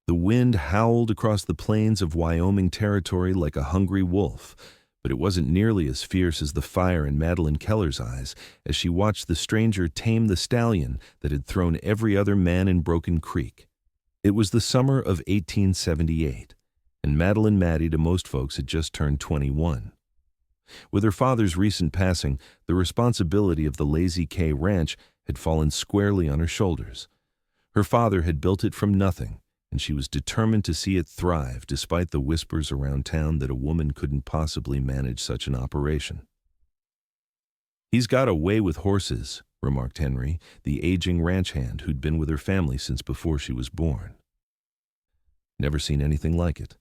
The wind howled across the plains of Wyoming territory like a hungry wolf, but it wasn't nearly as fierce as the fire in Madeline Keller's eyes as she watched the stranger tame the stallion that had thrown every other man in Broken Creek. It was the summer of 1878, and Madeline Maddie to most folks had just turned 21. With her father's recent passing, the responsibility of the Lazy K Ranch had fallen squarely on her shoulders. Her father had built it from nothing, and she was determined to see it thrive despite the whispers around town that a woman couldn't possibly manage such an operation. "He's got a way with horses," remarked Henry, the aging ranch hand who'd been with her family since before she was born. "Never seen anything like it."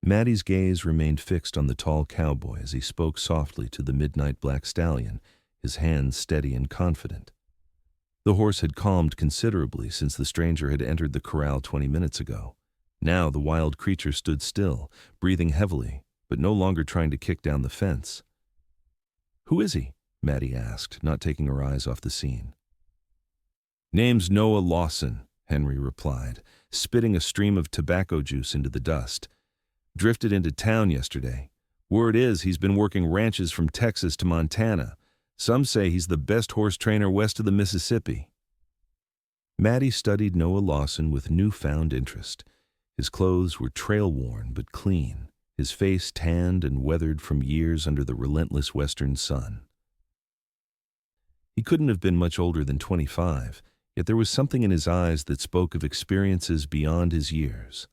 Maddie's gaze remained fixed on the tall cowboy as he spoke softly to the midnight black stallion, his hands steady and confident. The horse had calmed considerably since the stranger had entered the corral 20 minutes ago. Now the wild creature stood still, breathing heavily, but no longer trying to kick down the fence. "Who is he?" Maddie asked, not taking her eyes off the scene. "Name's Noah Lawson," Henry replied, spitting a stream of tobacco juice into the dust. "Drifted into town yesterday. Word is he's been working ranches from Texas to Montana. Some say he's the best horse trainer west of the Mississippi." Maddie studied Noah Lawson with newfound interest. His clothes were trail-worn but clean, his face tanned and weathered from years under the relentless western sun. He couldn't have been much older than 25, yet there was something in his eyes that spoke of experiences beyond his years.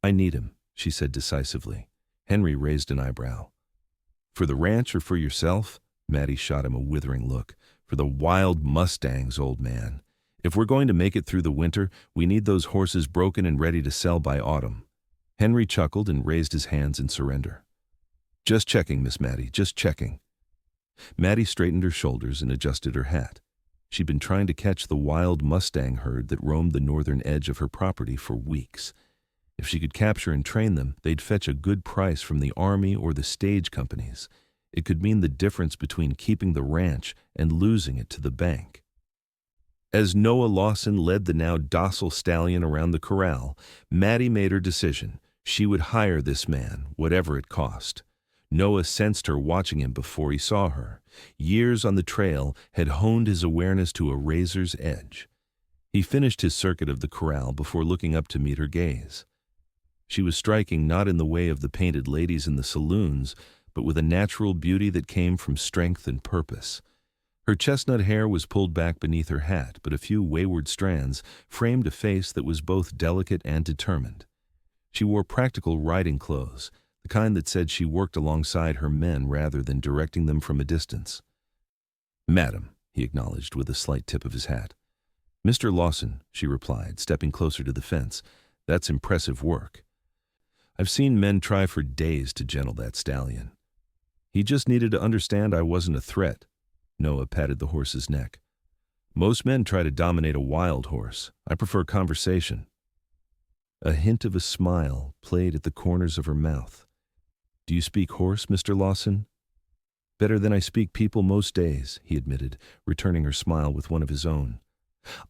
"I need him," she said decisively. Henry raised an eyebrow. "For the ranch or for yourself?" Maddie shot him a withering look. "For the wild mustangs, old man. If we're going to make it through the winter, we need those horses broken and ready to sell by autumn." Henry chuckled and raised his hands in surrender. "Just checking, Miss Maddie, just checking." Maddie straightened her shoulders and adjusted her hat. She'd been trying to catch the wild mustang herd that roamed the northern edge of her property for weeks. If she could capture and train them, they'd fetch a good price from the army or the stage companies. It could mean the difference between keeping the ranch and losing it to the bank. As Noah Lawson led the now docile stallion around the corral, Maddie made her decision. She would hire this man, whatever it cost. Noah sensed her watching him before he saw her. Years on the trail had honed his awareness to a razor's edge. He finished his circuit of the corral before looking up to meet her gaze. She was striking not in the way of the painted ladies in the saloons, but with a natural beauty that came from strength and purpose. Her chestnut hair was pulled back beneath her hat, but a few wayward strands framed a face that was both delicate and determined. She wore practical riding clothes, the kind that said she worked alongside her men rather than directing them from a distance. "Madam," he acknowledged with a slight tip of his hat. "Mr. Lawson," she replied, stepping closer to the fence. "That's impressive work. I've seen men try for days to gentle that stallion. He just needed to understand I wasn't a threat." Noah patted the horse's neck. "Most men try to dominate a wild horse. I prefer conversation." A hint of a smile played at the corners of her mouth. "Do you speak horse, Mr. Lawson?" "Better than I speak people most days," he admitted, returning her smile with one of his own.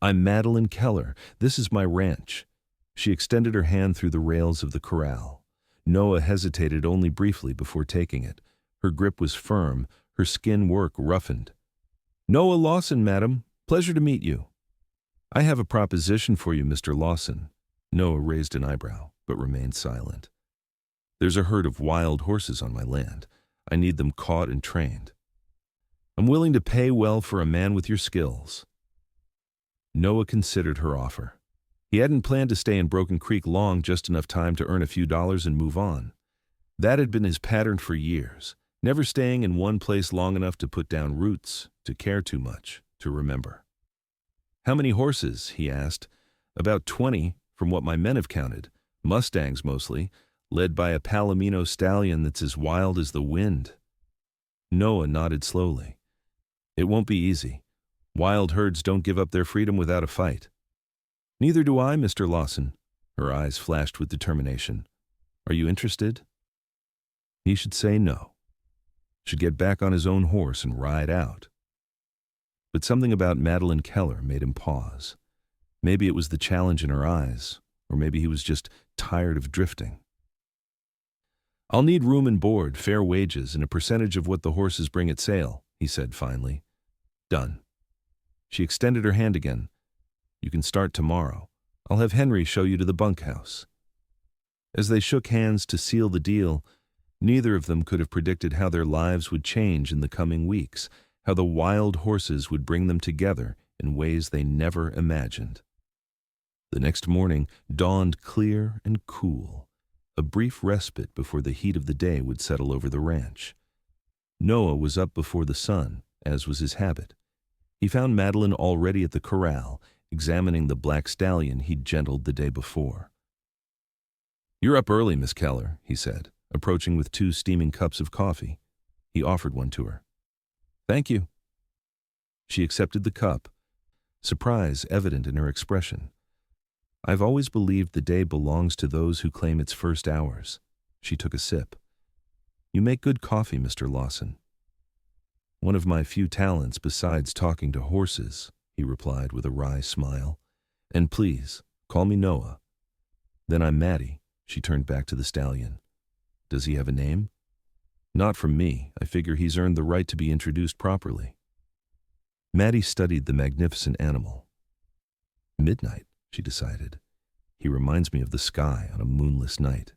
"I'm Madeline Keller. This is my ranch." She extended her hand through the rails of the corral. Noah hesitated only briefly before taking it. Her grip was firm, her skin work roughened. "Noah Lawson, madam. Pleasure to meet you." "I have a proposition for you, Mr. Lawson." Noah raised an eyebrow, but remained silent. "There's a herd of wild horses on my land. I need them caught and trained. I'm willing to pay well for a man with your skills." Noah considered her offer. He hadn't planned to stay in Broken Creek long, just enough time to earn a few dollars and move on. That had been his pattern for years, never staying in one place long enough to put down roots, to care too much, to remember. "How many horses?" he asked. "About 20, from what my men have counted. Mustangs mostly, led by a Palomino stallion that's as wild as the wind." Noah nodded slowly. "It won't be easy. Wild herds don't give up their freedom without a fight." "Neither do I, Mr. Lawson." Her eyes flashed with determination. "Are you interested?" He should say no. Should get back on his own horse and ride out. But something about Madeline Keller made him pause. Maybe it was the challenge in her eyes, or maybe he was just tired of drifting. "I'll need room and board, fair wages, and a percentage of what the horses bring at sale," he said finally. "Done." She extended her hand again. "You can start tomorrow. I'll have Henry show you to the bunkhouse." As they shook hands to seal the deal, neither of them could have predicted how their lives would change in the coming weeks, how the wild horses would bring them together in ways they never imagined. The next morning dawned clear and cool, a brief respite before the heat of the day would settle over the ranch. Noah was up before the sun, as was his habit. He found Madeline already at the corral, examining the black stallion he'd gentled the day before. "You're up early, Miss Keller," he said, approaching with 2 steaming cups of coffee. He offered one to her. "Thank you." She accepted the cup, surprise evident in her expression. "I've always believed the day belongs to those who claim its first hours." She took a sip. "You make good coffee, Mr. Lawson." "One of my few talents besides talking to horses," he replied with a wry smile. "And please, call me Noah." "Then I'm Maddie." She turned back to the stallion. "Does he have a name?" "Not from me. I figure he's earned the right to be introduced properly." Maddie studied the magnificent animal. "Midnight," she decided. "He reminds me of the sky on a moonless night."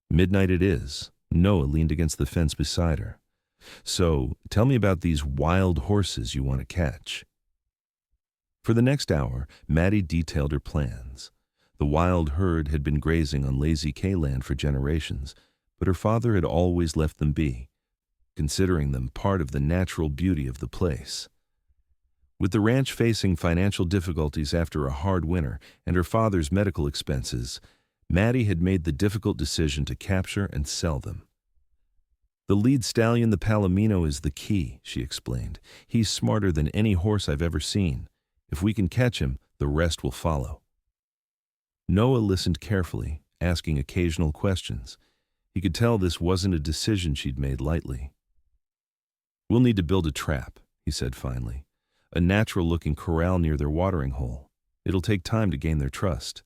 "Midnight it is." Noah leaned against the fence beside her. "So, tell me about these wild horses you want to catch." For the next hour, Maddie detailed her plans. The wild herd had been grazing on Lazy K land for generations, but her father had always left them be, considering them part of the natural beauty of the place. With the ranch facing financial difficulties after a hard winter and her father's medical expenses, Maddie had made the difficult decision to capture and sell them. "The lead stallion, the Palomino, is the key," she explained. "He's smarter than any horse I've ever seen. If we can catch him, the rest will follow." Noah listened carefully, asking occasional questions. He could tell this wasn't a decision she'd made lightly. "We'll need to build a trap," he said finally. "A natural-looking corral near their watering hole. It'll take time to gain their trust."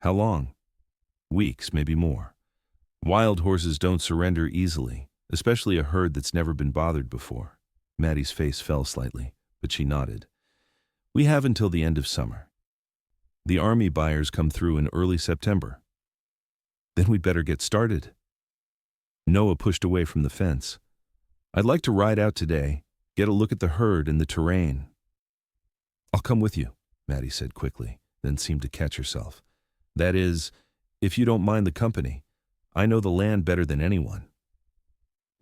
"How long?" "Weeks, maybe more. Wild horses don't surrender easily, especially a herd that's never been bothered before." Maddie's face fell slightly, but she nodded. "We have until the end of summer. The army buyers come through in early September." "Then we'd better get started." Noah pushed away from the fence. "I'd like to ride out today, get a look at the herd and the terrain." "I'll come with you," Maddie said quickly, then seemed to catch herself. "That is, if you don't mind the company. I know the land better than anyone."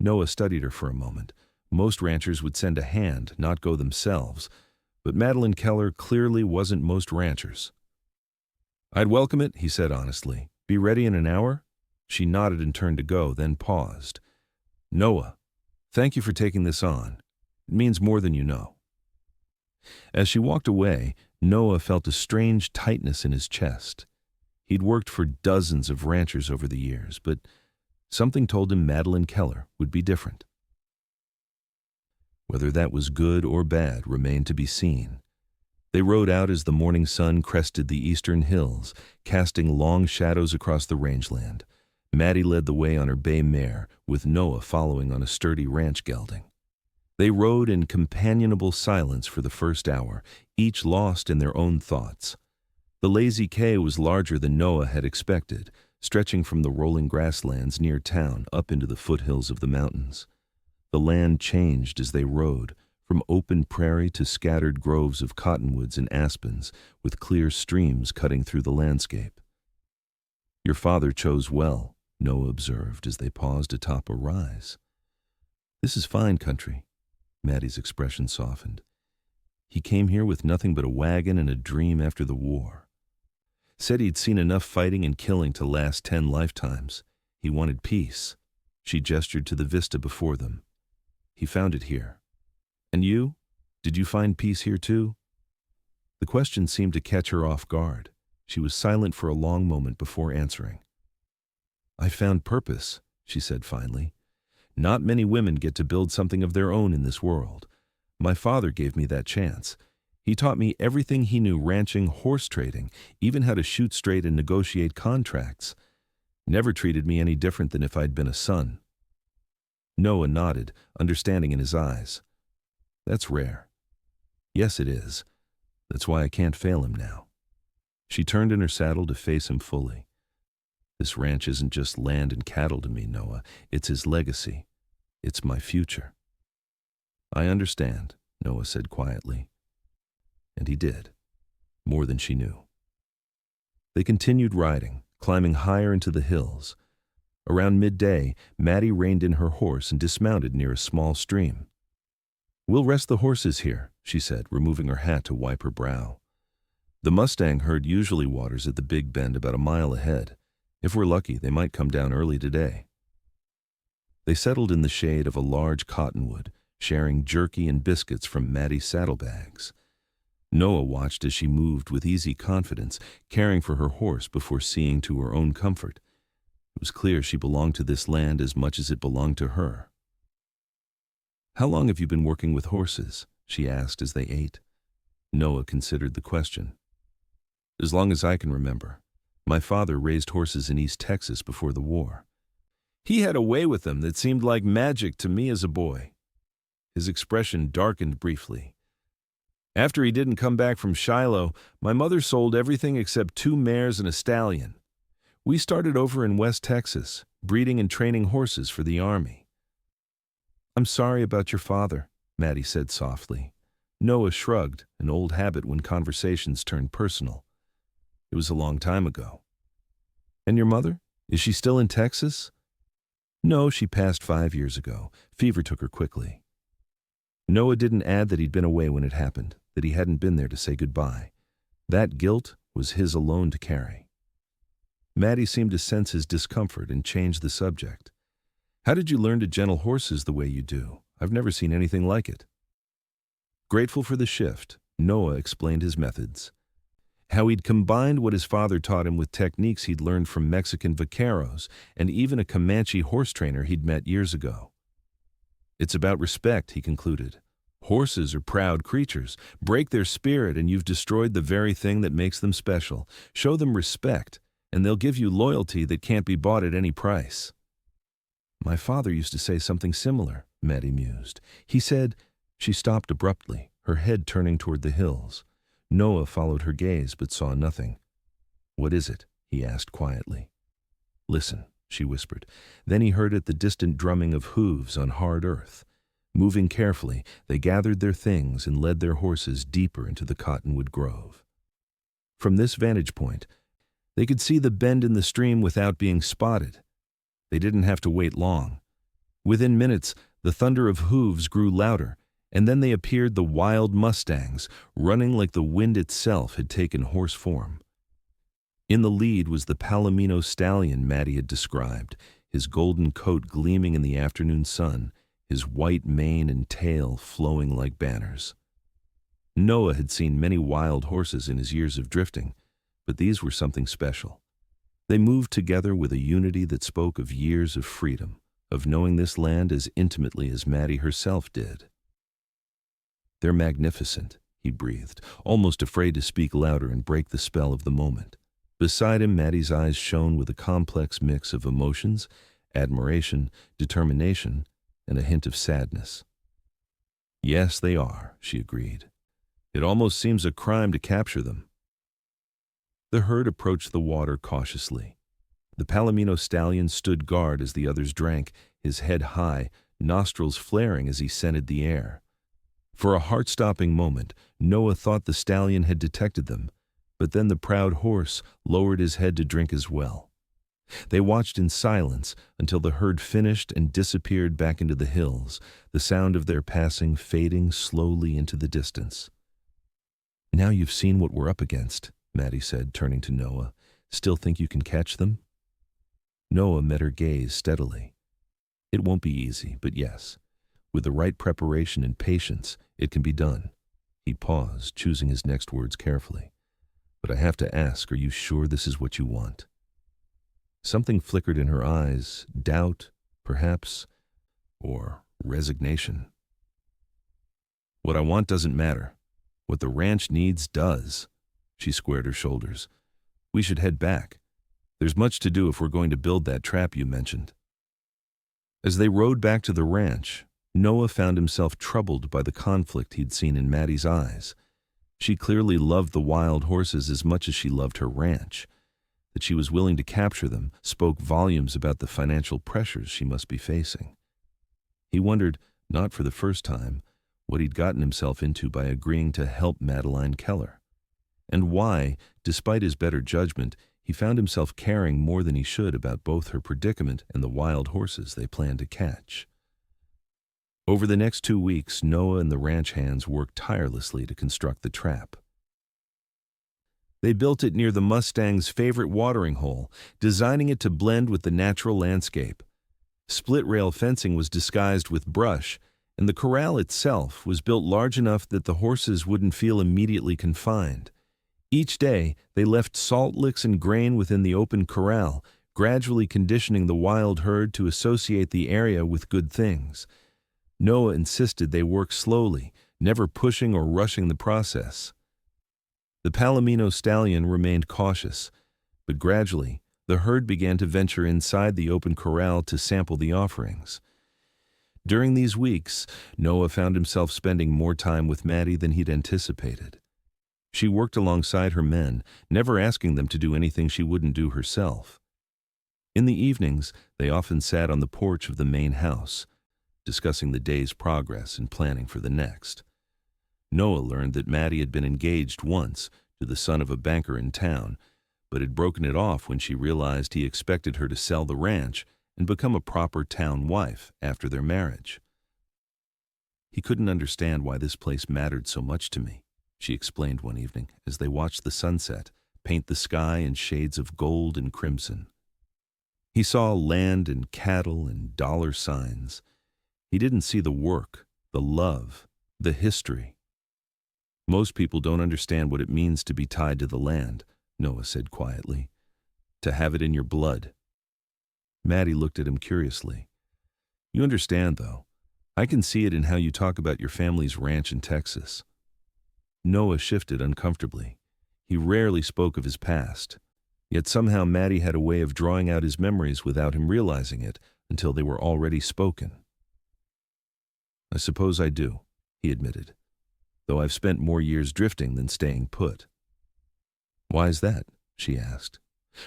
Noah studied her for a moment. Most ranchers would send a hand, not go themselves, but Madeline Keller clearly wasn't most ranchers. "I'd welcome it," he said honestly. "Be ready in an hour?" She nodded and turned to go, then paused. "Noah, thank you for taking this on. It means more than you know." As she walked away, Noah felt a strange tightness in his chest. He'd worked for dozens of ranchers over the years, but something told him Madeline Keller would be different. Whether that was good or bad remained to be seen. They rode out as the morning sun crested the eastern hills, casting long shadows across the rangeland. Maddie led the way on her bay mare, with Noah following on a sturdy ranch gelding. They rode in companionable silence for the first hour, each lost in their own thoughts. The Lazy K was larger than Noah had expected, stretching from the rolling grasslands near town up into the foothills of the mountains. The land changed as they rode, from open prairie to scattered groves of cottonwoods and aspens, with clear streams cutting through the landscape. "Your father chose well," Noah observed as they paused atop a rise. "This is fine country." Maddie's expression softened. "He came here with nothing but a wagon and a dream after the war. Said he'd seen enough fighting and killing to last 10 lifetimes. He wanted peace." She gestured to the vista before them. "He found it here. And you? Did you find peace here too?" The question seemed to catch her off guard. She was silent for a long moment before answering. "I found purpose," she said finally. "Not many women get to build something of their own in this world. My father gave me that chance. He taught me everything he knew ranching, horse trading, even how to shoot straight and negotiate contracts. Never treated me any different than if I'd been a son." Noah nodded, understanding in his eyes. "That's rare." "Yes, it is. That's why I can't fail him now." She turned in her saddle to face him fully. "This ranch isn't just land and cattle to me, Noah. It's his legacy. It's my future." "I understand," Noah said quietly. And he did, more than she knew. They continued riding, climbing higher into the hills. Around midday, Maddie reined in her horse and dismounted near a small stream. "We'll rest the horses here," she said, removing her hat to wipe her brow. "The mustang herd usually waters at the big bend about a mile ahead. If we're lucky, they might come down early today." They settled in the shade of a large cottonwood, sharing jerky and biscuits from Maddie's saddlebags. Noah watched as she moved with easy confidence, caring for her horse before seeing to her own comfort. It was clear she belonged to this land as much as it belonged to her. "How long have you been working with horses?" she asked as they ate. Noah considered the question. "As long as I can remember. My father raised horses in East Texas before the war. He had a way with them that seemed like magic to me as a boy." His expression darkened briefly. "After he didn't come back from Shiloh, my mother sold everything except 2 mares and a stallion. We started over in West Texas, breeding and training horses for the Army." "I'm sorry about your father," Maddie said softly. Noah shrugged, an old habit when conversations turned personal. "It was a long time ago." "And your mother? Is she still in Texas?" "No, she passed 5 years ago. Fever took her quickly." Noah didn't add that he'd been away when it happened, that he hadn't been there to say goodbye. That guilt was his alone to carry. Maddie seemed to sense his discomfort and changed the subject. "How did you learn to gentle horses the way you do? I've never seen anything like it." Grateful for the shift, Noah explained his methods. How he'd combined what his father taught him with techniques he'd learned from Mexican vaqueros and even a Comanche horse trainer he'd met years ago. "It's about respect," he concluded. "Horses are proud creatures. Break their spirit and you've destroyed the very thing that makes them special. Show them respect, and they'll give you loyalty that can't be bought at any price." "My father used to say something similar," Maddie mused. "He said—" She stopped abruptly, her head turning toward the hills. Noah followed her gaze but saw nothing. "What is it?" he asked quietly. "Listen," she whispered. Then he heard the distant drumming of hooves on hard earth. Moving carefully, they gathered their things and led their horses deeper into the cottonwood grove. From this vantage point, they could see the bend in the stream without being spotted. They didn't have to wait long. Within minutes, the thunder of hooves grew louder, and then they appeared the wild mustangs, running like the wind itself had taken horse form. In the lead was the Palomino stallion Maddie had described, his golden coat gleaming in the afternoon sun, his white mane and tail flowing like banners. Noah had seen many wild horses in his years of drifting, but these were something special. They moved together with a unity that spoke of years of freedom, of knowing this land as intimately as Maddie herself did. "They're magnificent," he breathed, almost afraid to speak louder and break the spell of the moment. Beside him, Maddie's eyes shone with a complex mix of emotions, admiration, determination, and a hint of sadness. "Yes, they are," she agreed. "It almost seems a crime to capture them." The herd approached the water cautiously. The Palomino stallion stood guard as the others drank, his head high, nostrils flaring as he scented the air. For a heart-stopping moment, Noah thought the stallion had detected them, but then the proud horse lowered his head to drink as well. They watched in silence until the herd finished and disappeared back into the hills, the sound of their passing fading slowly into the distance. "Now you've seen what we're up against," Maddie said, turning to Noah. "Still think you can catch them?" Noah met her gaze steadily. "It won't be easy, but yes, with the right preparation and patience, it can be done." He paused, choosing his next words carefully. "But I have to ask, are you sure this is what you want?" Something flickered in her eyes, doubt, perhaps, or resignation. "What I want doesn't matter. What the ranch needs does. She squared her shoulders. We should head back. There's much to do if we're going to build that trap you mentioned. As they rode back to the ranch, Noah found himself troubled by the conflict he'd seen in Maddie's eyes. She clearly loved the wild horses as much as she loved her ranch. That she was willing to capture them spoke volumes about the financial pressures she must be facing. He wondered, not for the first time, what he'd gotten himself into by agreeing to help Madeline Keller, and why, despite his better judgment, he found himself caring more than he should about both her predicament and the wild horses they planned to catch. Over the next 2 weeks, Noah and the ranch hands worked tirelessly to construct the trap. They built it near the mustangs' favorite watering hole, designing it to blend with the natural landscape. Split-rail fencing was disguised with brush, and the corral itself was built large enough that the horses wouldn't feel immediately confined. Each day, they left salt licks and grain within the open corral, gradually conditioning the wild herd to associate the area with good things. Noah insisted they work slowly, never pushing or rushing the process. The Palomino stallion remained cautious, but gradually, the herd began to venture inside the open corral to sample the offerings. During these weeks, Noah found himself spending more time with Maddie than he'd anticipated. She worked alongside her men, never asking them to do anything she wouldn't do herself. In the evenings, they often sat on the porch of the main house, discussing the day's progress and planning for the next. Noah learned that Maddie had been engaged once to the son of a banker in town, but had broken it off when she realized he expected her to sell the ranch and become a proper town wife after their marriage. He couldn't understand why this place mattered so much to me, she explained one evening as they watched the sunset paint the sky in shades of gold and crimson. He saw land and cattle and dollar signs. He didn't see the work, the love, the history. Most people don't understand what it means to be tied to the land, Noah said quietly. To have it in your blood. Maddie looked at him curiously. You understand, though. I can see it in how you talk about your family's ranch in Texas. Noah shifted uncomfortably. He rarely spoke of his past. Yet somehow Maddie had a way of drawing out his memories without him realizing it until they were already spoken. I suppose I do, he admitted, though I've spent more years drifting than staying put. Why is that? She asked.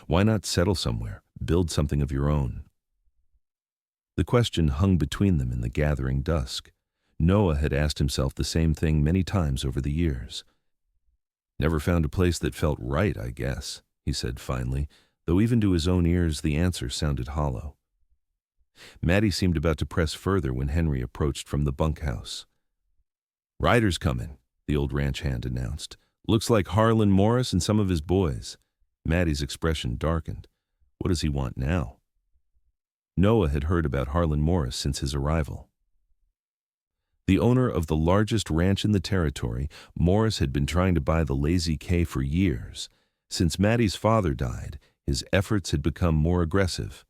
Why not settle somewhere, build something of your own? The question hung between them in the gathering dusk. Noah had asked himself the same thing many times over the years. Never found a place that felt right, I guess, he said finally, though even to his own ears the answer sounded hollow. Maddie seemed about to press further when Henry approached from the bunkhouse. Ryder's coming, the old ranch hand announced. Looks like Harlan Morris and some of his boys. Maddie's expression darkened. What does he want now? Noah had heard about Harlan Morris since his arrival. The owner of the largest ranch in the territory, Morris had been trying to buy the Lazy K for years. Since Maddie's father died, his efforts had become more aggressive.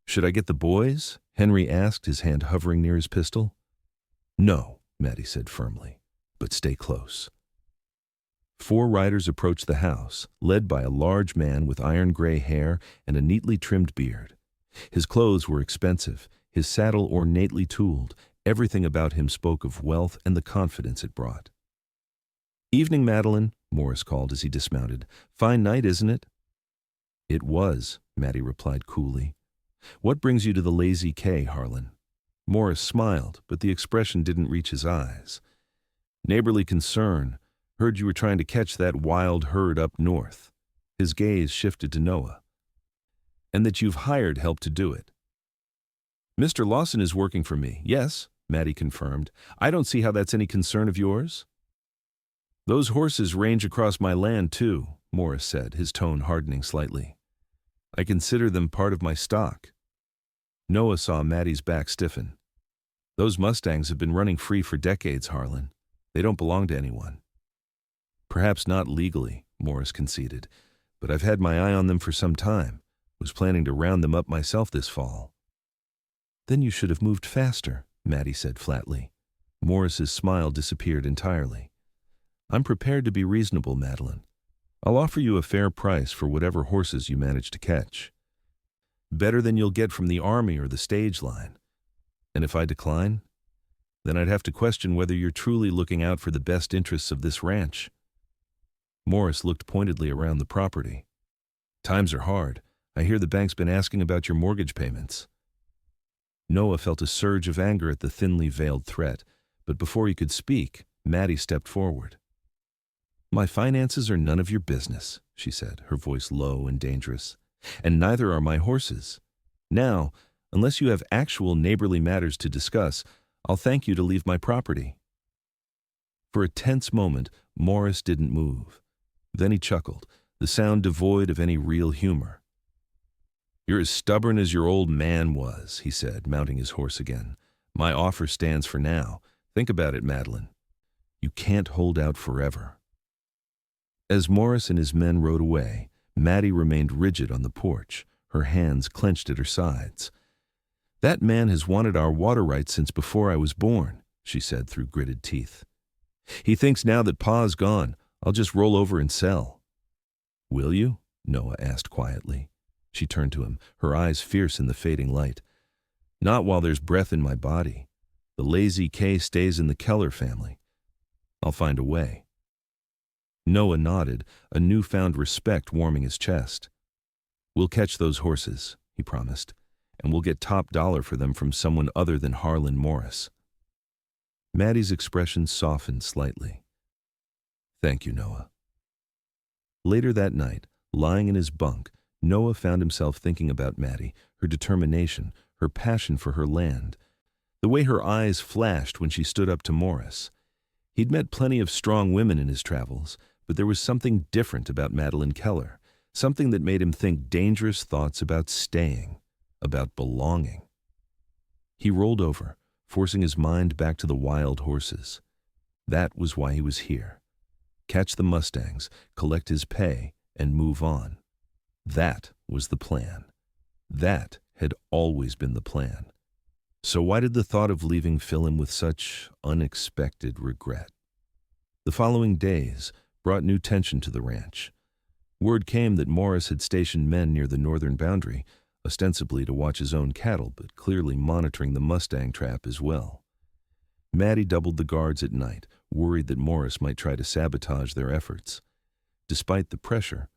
Should I get the boys? Henry asked, his hand hovering near his pistol. No, Maddie said firmly, but stay close. 4 riders approached the house, led by a large man with iron-gray hair and a neatly trimmed beard. His clothes were expensive, his saddle ornately tooled. Everything about him spoke of wealth and the confidence it brought. Evening, Madeline, Morris called as he dismounted. Fine night, isn't it? It was, Maddie replied coolly. What brings you to the Lazy K, Harlan? Morris smiled, but the expression didn't reach his eyes. Neighborly concern. Heard you were trying to catch that wild herd up north. His gaze shifted to Noah. And that you've hired help to do it. Mr. Lawson is working for me, yes, Maddie confirmed. I don't see how that's any concern of yours. Those horses range across my land, too, Morris said, his tone hardening slightly. I consider them part of my stock. Noah saw Maddie's back stiffen. Those mustangs have been running free for decades, Harlan. They don't belong to anyone. Perhaps not legally, Morris conceded, but I've had my eye on them for some time. Was planning to round them up myself this fall. Then you should have moved faster, Maddie said flatly. Morris's smile disappeared entirely. I'm prepared to be reasonable, Madeline. I'll offer you a fair price for whatever horses you manage to catch. Better than you'll get from the army or the stage line. And if I decline, then I'd have to question whether you're truly looking out for the best interests of this ranch. Morris looked pointedly around the property. Times are hard. I hear the bank's been asking about your mortgage payments. Noah felt a surge of anger at the thinly veiled threat, but before he could speak, Maddie stepped forward. My finances are none of your business, she said, her voice low and dangerous. And neither are my horses. Now, unless you have actual neighborly matters to discuss, I'll thank you to leave my property. For a tense moment, Morris didn't move. Then he chuckled, the sound devoid of any real humor. You're as stubborn as your old man was, he said, mounting his horse again. My offer stands for now. Think about it, Madeline. You can't hold out forever. As Morris and his men rode away, Maddie remained rigid on the porch, her hands clenched at her sides. That man has wanted our water rights since before I was born, she said through gritted teeth. He thinks now that Pa's gone, I'll just roll over and sell. Will you? Noah asked quietly. She turned to him, her eyes fierce in the fading light. Not while there's breath in my body. The lazy K stays in the Keller family. I'll find a way. Noah nodded, a newfound respect warming his chest. We'll catch those horses, he promised, and we'll get top dollar for them from someone other than Harlan Morris. Maddie's expression softened slightly. Thank you, Noah. Later that night, lying in his bunk, Noah found himself thinking about Maddie, her determination, her passion for her land, the way her eyes flashed when she stood up to Morris. He'd met plenty of strong women in his travels, but there was something different about Madeline Keller, something that made him think dangerous thoughts about staying, about belonging. He rolled over, forcing his mind back to the wild horses. That was why he was here. Catch the mustangs, collect his pay, and move on. That was the plan. That had always been the plan. So why did the thought of leaving fill him with such unexpected regret? The following days brought new tension to the ranch. Word came that Morris had stationed men near the northern boundary, ostensibly to watch his own cattle, but clearly monitoring the mustang trap as well. Maddie doubled the guards at night, worried that Morris might try to sabotage their efforts. Despite the pressure,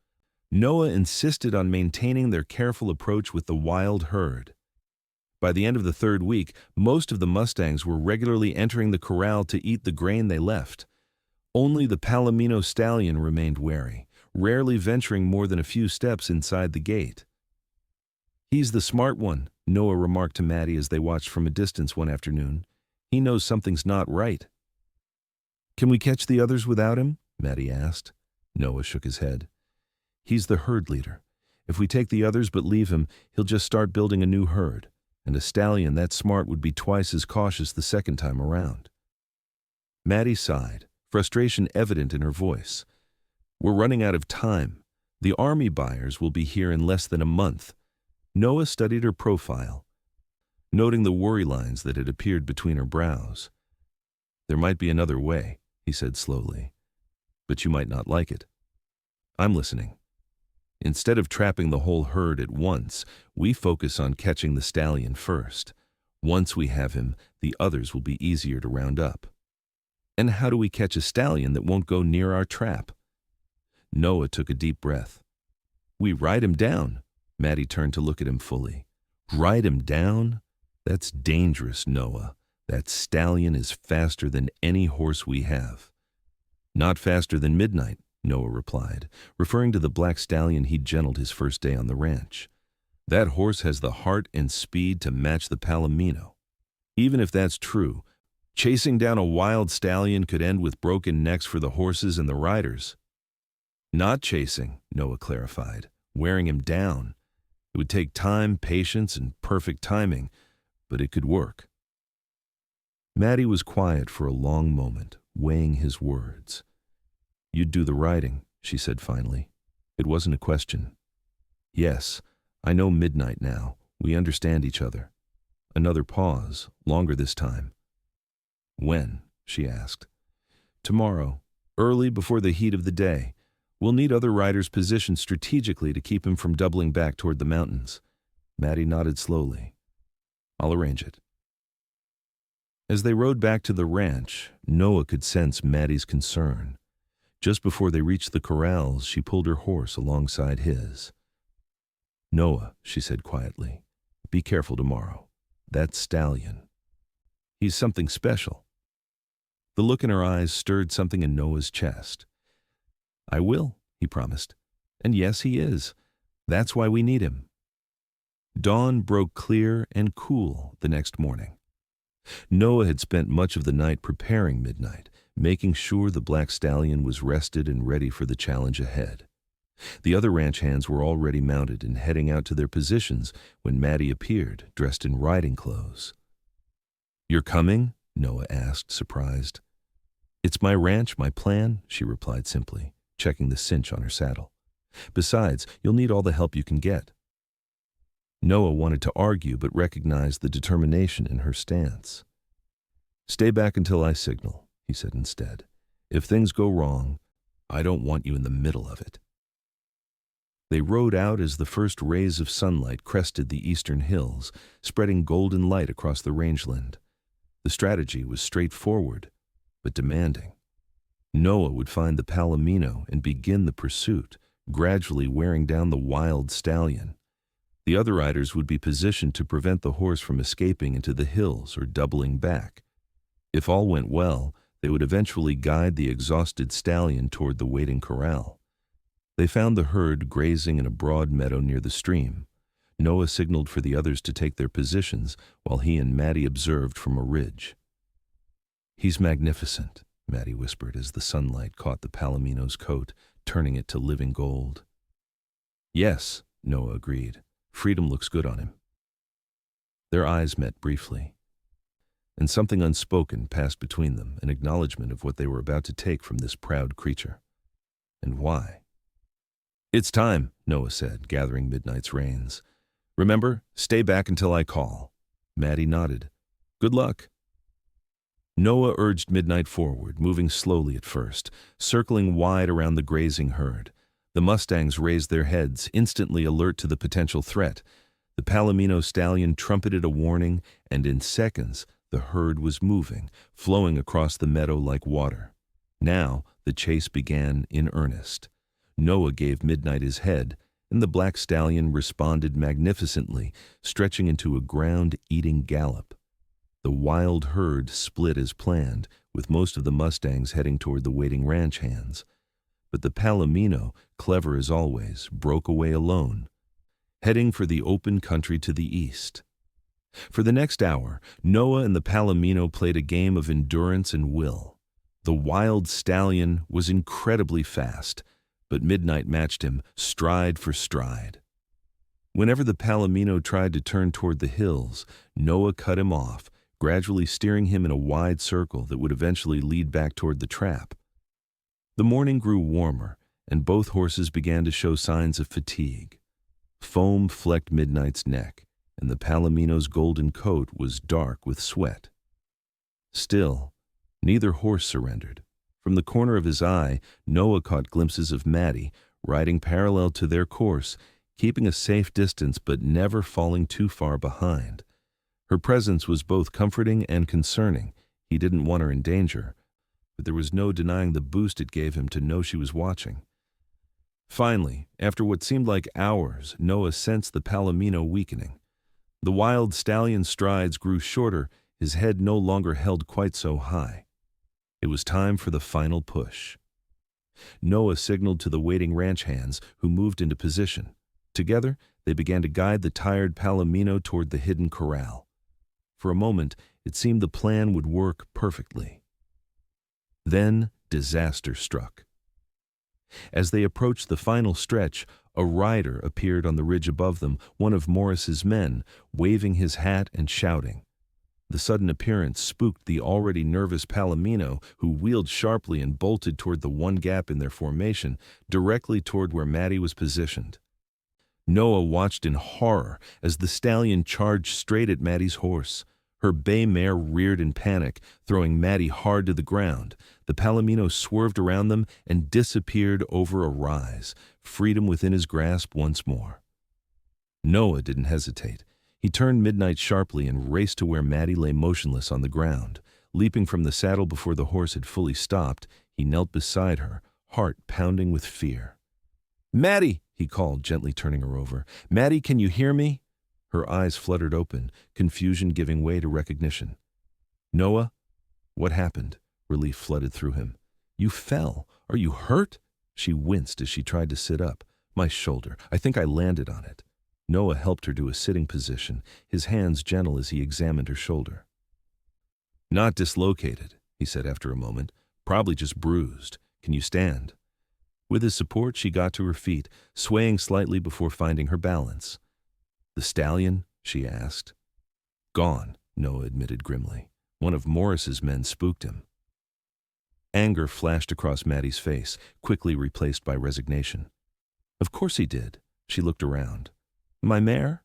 Noah insisted on maintaining their careful approach with the wild herd. By the end of the third week, most of the mustangs were regularly entering the corral to eat the grain they left. Only the Palomino stallion remained wary, rarely venturing more than a few steps inside the gate. He's the smart one, Noah remarked to Maddie as they watched from a distance one afternoon. He knows something's not right. Can we catch the others without him? Maddie asked. Noah shook his head. He's the herd leader. If we take the others but leave him, he'll just start building a new herd, and a stallion that smart would be twice as cautious the second time around. Maddie sighed, frustration evident in her voice. We're running out of time. The army buyers will be here in less than a month. Noah studied her profile, noting the worry lines that had appeared between her brows. There might be another way, he said slowly, but you might not like it. I'm listening. Instead of trapping the whole herd at once, we focus on catching the stallion first. Once we have him, the others will be easier to round up. And how do we catch a stallion that won't go near our trap? Noah took a deep breath. We ride him down. Maddie turned to look at him fully. Ride him down? That's dangerous, Noah. That stallion is faster than any horse we have. Not faster than Midnight, Noah replied, referring to the black stallion he'd gentled his first day on the ranch. That horse has the heart and speed to match the Palomino. Even if that's true, chasing down a wild stallion could end with broken necks for the horses and the riders. Not chasing, Noah clarified, wearing him down. It would take time, patience, and perfect timing, but it could work. Maddie was quiet for a long moment, weighing his words. You'd do the riding, she said finally. It wasn't a question. Yes, I know Midnight now. We understand each other. Another pause, longer this time. When? She asked. Tomorrow. Early before the heat of the day. We'll need other riders positioned strategically to keep him from doubling back toward the mountains. Maddie nodded slowly. I'll arrange it. As they rode back to the ranch, Noah could sense Maddie's concern. Just before they reached the corrals, she pulled her horse alongside his. Noah, she said quietly, be careful tomorrow. That stallion. He's something special. The look in her eyes stirred something in Noah's chest. I will, he promised. And yes, he is. That's why we need him. Dawn broke clear and cool the next morning. Noah had spent much of the night preparing Midnight, making sure the black stallion was rested and ready for the challenge ahead. The other ranch hands were already mounted and heading out to their positions when Maddie appeared, dressed in riding clothes. You're coming? Noah asked, surprised. It's my ranch, my plan, she replied simply, checking the cinch on her saddle. Besides, you'll need all the help you can get. Noah wanted to argue but recognized the determination in her stance. Stay back until I signal, he said instead. If things go wrong, I don't want you in the middle of it. They rode out as the first rays of sunlight crested the eastern hills, spreading golden light across the rangeland. The strategy was straightforward, but demanding. Noah would find the Palomino and begin the pursuit, gradually wearing down the wild stallion. The other riders would be positioned to prevent the horse from escaping into the hills or doubling back. If all went well, they would eventually guide the exhausted stallion toward the waiting corral. They found the herd grazing in a broad meadow near the stream. Noah signaled for the others to take their positions while he and Maddie observed from a ridge. He's magnificent, Maddie whispered as the sunlight caught the Palomino's coat, turning it to living gold. Yes, Noah agreed. Freedom looks good on him. Their eyes met briefly, and something unspoken passed between them, an acknowledgement of what they were about to take from this proud creature. And why? It's time, Noah said, gathering Midnight's reins. Remember, stay back until I call. Maddie nodded. Good luck. Noah urged Midnight forward, moving slowly at first, circling wide around the grazing herd. The mustangs raised their heads, instantly alert to the potential threat. The Palomino stallion trumpeted a warning, and in seconds, the herd was moving, flowing across the meadow like water. Now, the chase began in earnest. Noah gave Midnight his head, and the black stallion responded magnificently, stretching into a ground-eating gallop. The wild herd split as planned, with most of the mustangs heading toward the waiting ranch hands. But the Palomino, clever as always, broke away alone, heading for the open country to the east. For the next hour, Noah and the Palomino played a game of endurance and will. The wild stallion was incredibly fast, but Midnight matched him stride for stride. Whenever the Palomino tried to turn toward the hills, Noah cut him off, gradually steering him in a wide circle that would eventually lead back toward the trap. The morning grew warmer, and both horses began to show signs of fatigue. Foam flecked Midnight's neck, and the Palomino's golden coat was dark with sweat. Still, neither horse surrendered. From the corner of his eye, Noah caught glimpses of Maddie, riding parallel to their course, keeping a safe distance but never falling too far behind. Her presence was both comforting and concerning. He didn't want her in danger, but there was no denying the boost it gave him to know she was watching. Finally, after what seemed like hours, Noah sensed the Palomino weakening. The wild stallion's strides grew shorter, his head no longer held quite so high. It was time for the final push. Noah signaled to the waiting ranch hands, who moved into position. Together, they began to guide the tired Palomino toward the hidden corral. For a moment, it seemed the plan would work perfectly. Then, disaster struck. As they approached the final stretch, a rider appeared on the ridge above them, one of Morris's men, waving his hat and shouting. The sudden appearance spooked the already nervous Palomino, who wheeled sharply and bolted toward the one gap in their formation, directly toward where Maddie was positioned. Noah watched in horror as the stallion charged straight at Maddie's horse. Her bay mare reared in panic, throwing Maddie hard to the ground. The Palomino swerved around them and disappeared over a rise, freedom within his grasp once more. Noah didn't hesitate. He turned Midnight sharply and raced to where Maddie lay motionless on the ground. Leaping from the saddle before the horse had fully stopped, he knelt beside her, heart pounding with fear. "Maddie!" he called, gently turning her over. "Maddie, can you hear me?" Her eyes fluttered open, confusion giving way to recognition. "Noah? What happened?" Relief flooded through him. "You fell. Are you hurt?" She winced as she tried to sit up. "My shoulder. I think I landed on it." Noah helped her to a sitting position, his hands gentle as he examined her shoulder. "Not dislocated," he said after a moment. "Probably just bruised. Can you stand?" With his support, she got to her feet, swaying slightly before finding her balance. "The stallion?" she asked. "Gone," Noah admitted grimly. "One of Morris's men spooked him." Anger flashed across Maddie's face, quickly replaced by resignation. "Of course he did." She looked around. "My mare?"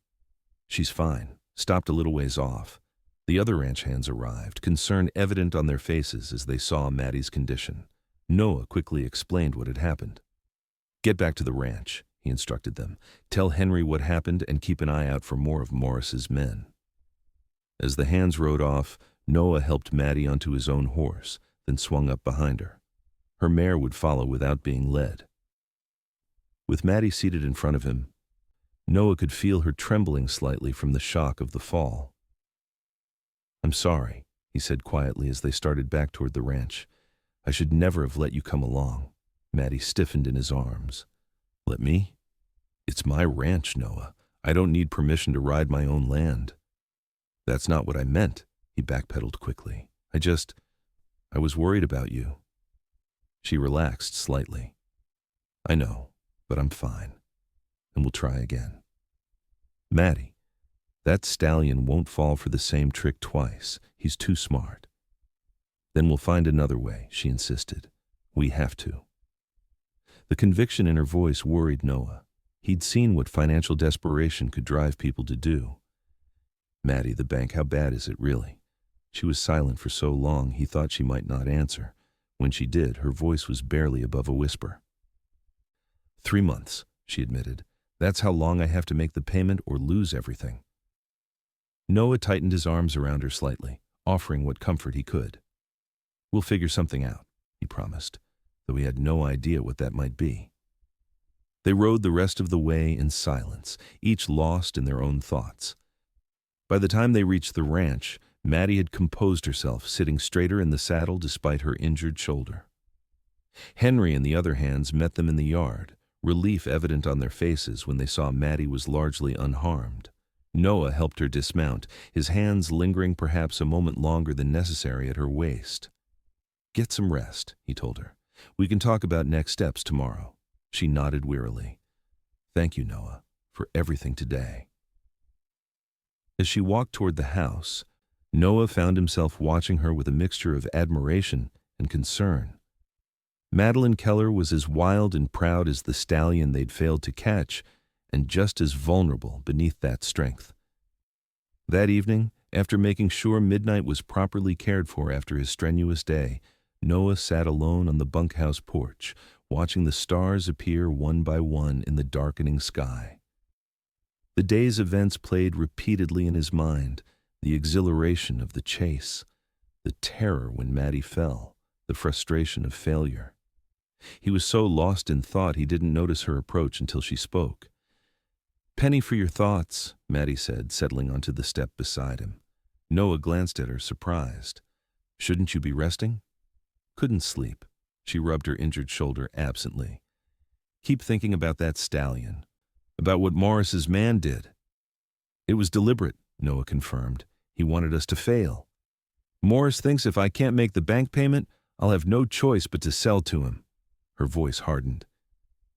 "She's fine. Stopped a little ways off." The other ranch hands arrived, concern evident on their faces as they saw Maddie's condition. Noah quickly explained what had happened. "Get back to the ranch," he instructed them. "Tell Henry what happened and keep an eye out for more of Morris's men." As the hands rode off, Noah helped Maddie onto his own horse, then swung up behind her. Her mare would follow without being led. With Maddie seated in front of him, Noah could feel her trembling slightly from the shock of the fall. "I'm sorry," he said quietly as they started back toward the ranch. "I should never have let you come along." Maddie stiffened in his arms. "Let me? It's my ranch, Noah. I don't need permission to ride my own land." "That's not what I meant," he backpedaled quickly. I was worried about you." She relaxed slightly. "I know, but I'm fine, and we'll try again." "Maddie, that stallion won't fall for the same trick twice. He's too smart." "Then we'll find another way," she insisted. "We have to." The conviction in her voice worried Noah. He'd seen what financial desperation could drive people to do. "Maddie, the bank, how bad is it really?" She was silent for so long he thought she might not answer. When she did, her voice was barely above a whisper. 3 months, she admitted. "That's how long I have to make the payment or lose everything." Noah tightened his arms around her slightly, offering what comfort he could. "We'll figure something out," he promised, though he had no idea what that might be. They rode the rest of the way in silence, each lost in their own thoughts. By the time they reached the ranch, Maddie had composed herself, sitting straighter in the saddle despite her injured shoulder. Henry and the other hands met them in the yard, relief evident on their faces when they saw Maddie was largely unharmed. Noah helped her dismount, his hands lingering perhaps a moment longer than necessary at her waist. "Get some rest," he told her. "We can talk about next steps tomorrow." She nodded wearily. "Thank you, Noah, for everything today." As she walked toward the house, Noah found himself watching her with a mixture of admiration and concern. Madeline Keller was as wild and proud as the stallion they'd failed to catch, and just as vulnerable beneath that strength. That evening, after making sure Midnight was properly cared for after his strenuous day, Noah sat alone on the bunkhouse porch, watching the stars appear one by one in the darkening sky. The day's events played repeatedly in his mind, the exhilaration of the chase, the terror when Maddie fell, the frustration of failure. He was so lost in thought he didn't notice her approach until she spoke. "Penny for your thoughts," Maddie said, settling onto the step beside him. Noah glanced at her, surprised. "Shouldn't you be resting?" "Couldn't sleep." She rubbed her injured shoulder absently. "Keep thinking about that stallion, about what Morris's man did." "It was deliberate," Noah confirmed. "He wanted us to fail. Morris thinks if I can't make the bank payment, I'll have no choice but to sell to him." Her voice hardened.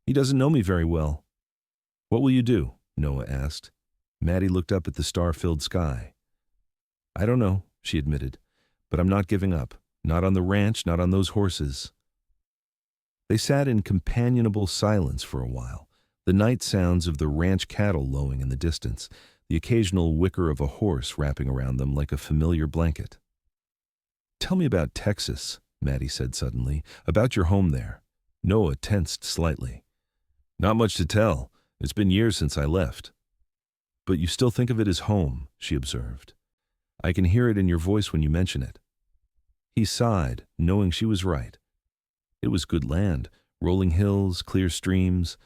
"He doesn't know me very well." "What will you do?" Noah asked. Maddie looked up at the star-filled sky. "I don't know," she admitted, "but I'm not giving up. Not on the ranch, not on those horses." They sat in companionable silence for a while, the night sounds of the ranch cattle lowing in the distance, the occasional whicker of a horse wrapping around them like a familiar blanket. "Tell me about Texas," Maddie said suddenly, "about your home there." Noah tensed slightly. "Not much to tell. It's been years since I left." "But you still think of it as home," she observed. "I can hear it in your voice when you mention it." He sighed, knowing she was right. It was good land, rolling hills, clear streams,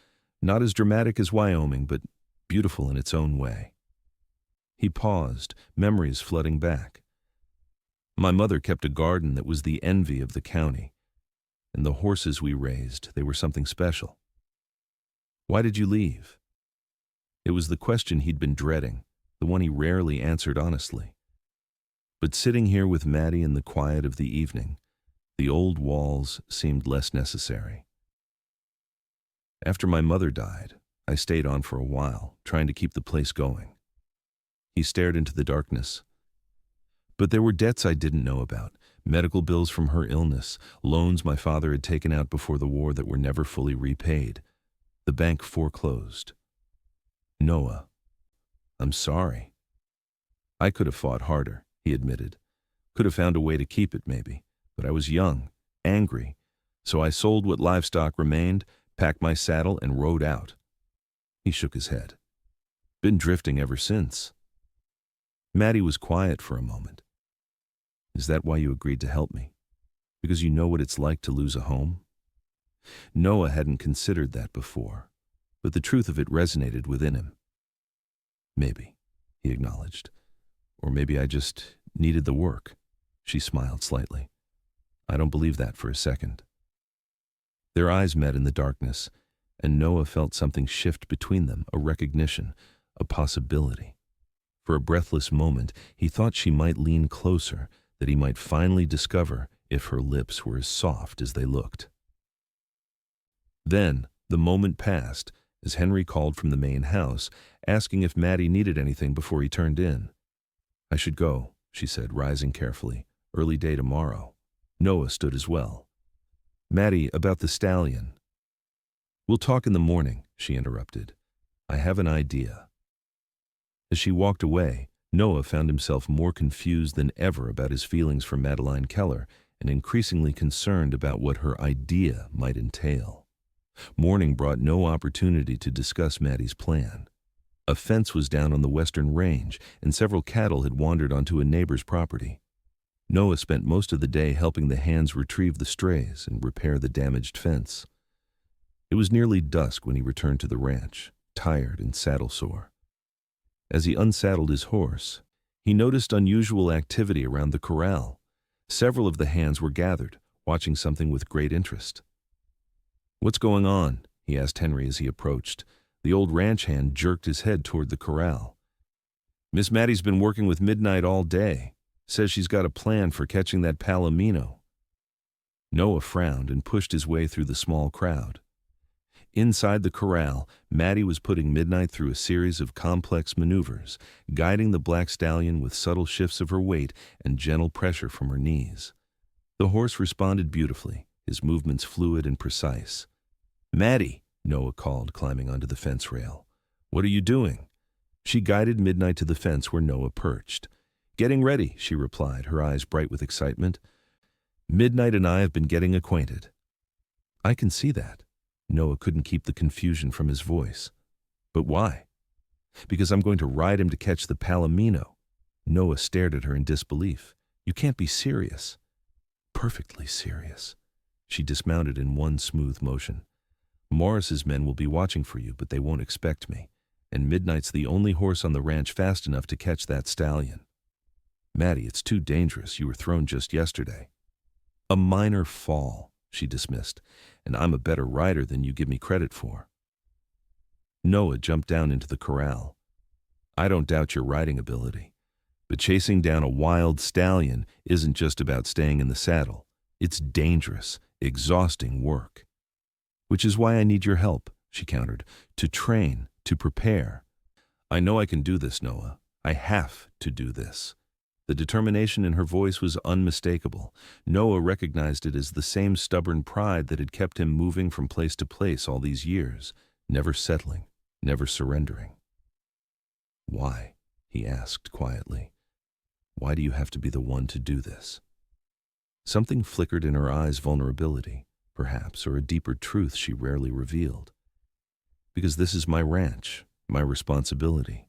not as dramatic as Wyoming, but beautiful in its own way. He paused, memories flooding back. "My mother kept a garden that was the envy of the county, and the horses we raised, they were something special." "Why did you leave?" It was the question he'd been dreading, the one he rarely answered honestly. But sitting here with Maddie in the quiet of the evening, the old walls seemed less necessary. "After my mother died, I stayed on for a while, trying to keep the place going." He stared into the darkness. "But there were debts I didn't know about, medical bills from her illness, loans my father had taken out before the war that were never fully repaid. The bank foreclosed." "Noah, I'm sorry." "I could have fought harder," he admitted. "Could have found a way to keep it, maybe. But I was young, angry, so I sold what livestock remained, packed my saddle, and rode out." He shook his head. "Been drifting ever since." Maddie was quiet for a moment. "Is that why you agreed to help me? Because you know what it's like to lose a home?" Noah hadn't considered that before, but the truth of it resonated within him. "Maybe," he acknowledged. "Or maybe I just needed the work." She smiled slightly. "I don't believe that for a second." Their eyes met in the darkness, and Noah felt something shift between them, a recognition, a possibility. For a breathless moment, he thought she might lean closer, that he might finally discover if her lips were as soft as they looked. Then, the moment passed, as Henry called from the main house, asking if Maddie needed anything before he turned in. "I should go," she said, rising carefully. "Early day tomorrow." Noah stood as well. "Maddie, about the stallion." "We'll talk in the morning," she interrupted. "I have an idea." As she walked away, Noah found himself more confused than ever about his feelings for Madeline Keller and increasingly concerned about what her idea might entail. Morning brought no opportunity to discuss Maddie's plan. A fence was down on the western range, and several cattle had wandered onto a neighbor's property. Noah spent most of the day helping the hands retrieve the strays and repair the damaged fence. It was nearly dusk when he returned to the ranch, tired and saddle-sore. As he unsaddled his horse, he noticed unusual activity around the corral. Several of the hands were gathered, watching something with great interest. "What's going on?" he asked Henry as he approached. The old ranch hand jerked his head toward the corral. "Miss Maddie's been working with Midnight all day. Says she's got a plan for catching that palomino." Noah frowned and pushed his way through the small crowd. Inside the corral, Maddie was putting Midnight through a series of complex maneuvers, guiding the black stallion with subtle shifts of her weight and gentle pressure from her knees. The horse responded beautifully, his movements fluid and precise. "Maddie," Noah called, climbing onto the fence rail. "What are you doing?" She guided Midnight to the fence where Noah perched. "Getting ready," she replied, her eyes bright with excitement. "Midnight and I have been getting acquainted." "I can see that." Noah couldn't keep the confusion from his voice. "But why?" "Because I'm going to ride him to catch the palomino." Noah stared at her in disbelief. "You can't be serious." "Perfectly serious." She dismounted in one smooth motion. "Morris's men will be watching for you, but they won't expect me. And Midnight's the only horse on the ranch fast enough to catch that stallion." "Maddie, it's too dangerous. You were thrown just yesterday." "A minor fall," she dismissed, "and I'm a better rider than you give me credit for." Noah jumped down into the corral. "I don't doubt your riding ability, but chasing down a wild stallion isn't just about staying in the saddle. It's dangerous, exhausting work." "Which is why I need your help," she countered, "to train, to prepare." "I know I can do this, Noah. I have to do this." The determination in her voice was unmistakable. Noah recognized it as the same stubborn pride that had kept him moving from place to place all these years, never settling, never surrendering. "Why?" he asked quietly. Why do you have to be the one to do this? Something flickered in her eyes, vulnerability, perhaps, or a deeper truth she rarely revealed. Because this is my ranch, my responsibility.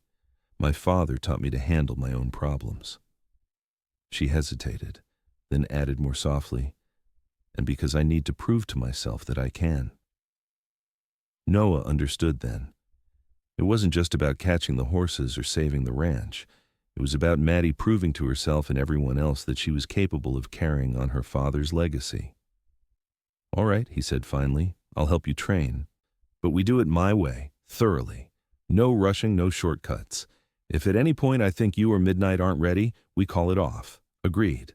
My father taught me to handle my own problems. She hesitated, then added more softly, and because I need to prove to myself that I can. Noah understood then. It wasn't just about catching the horses or saving the ranch. It was about Maddie proving to herself and everyone else that she was capable of carrying on her father's legacy. All right, he said finally, I'll help you train. But we do it my way, thoroughly. No rushing, no shortcuts. If at any point I think you or Midnight aren't ready, we call it off. Agreed.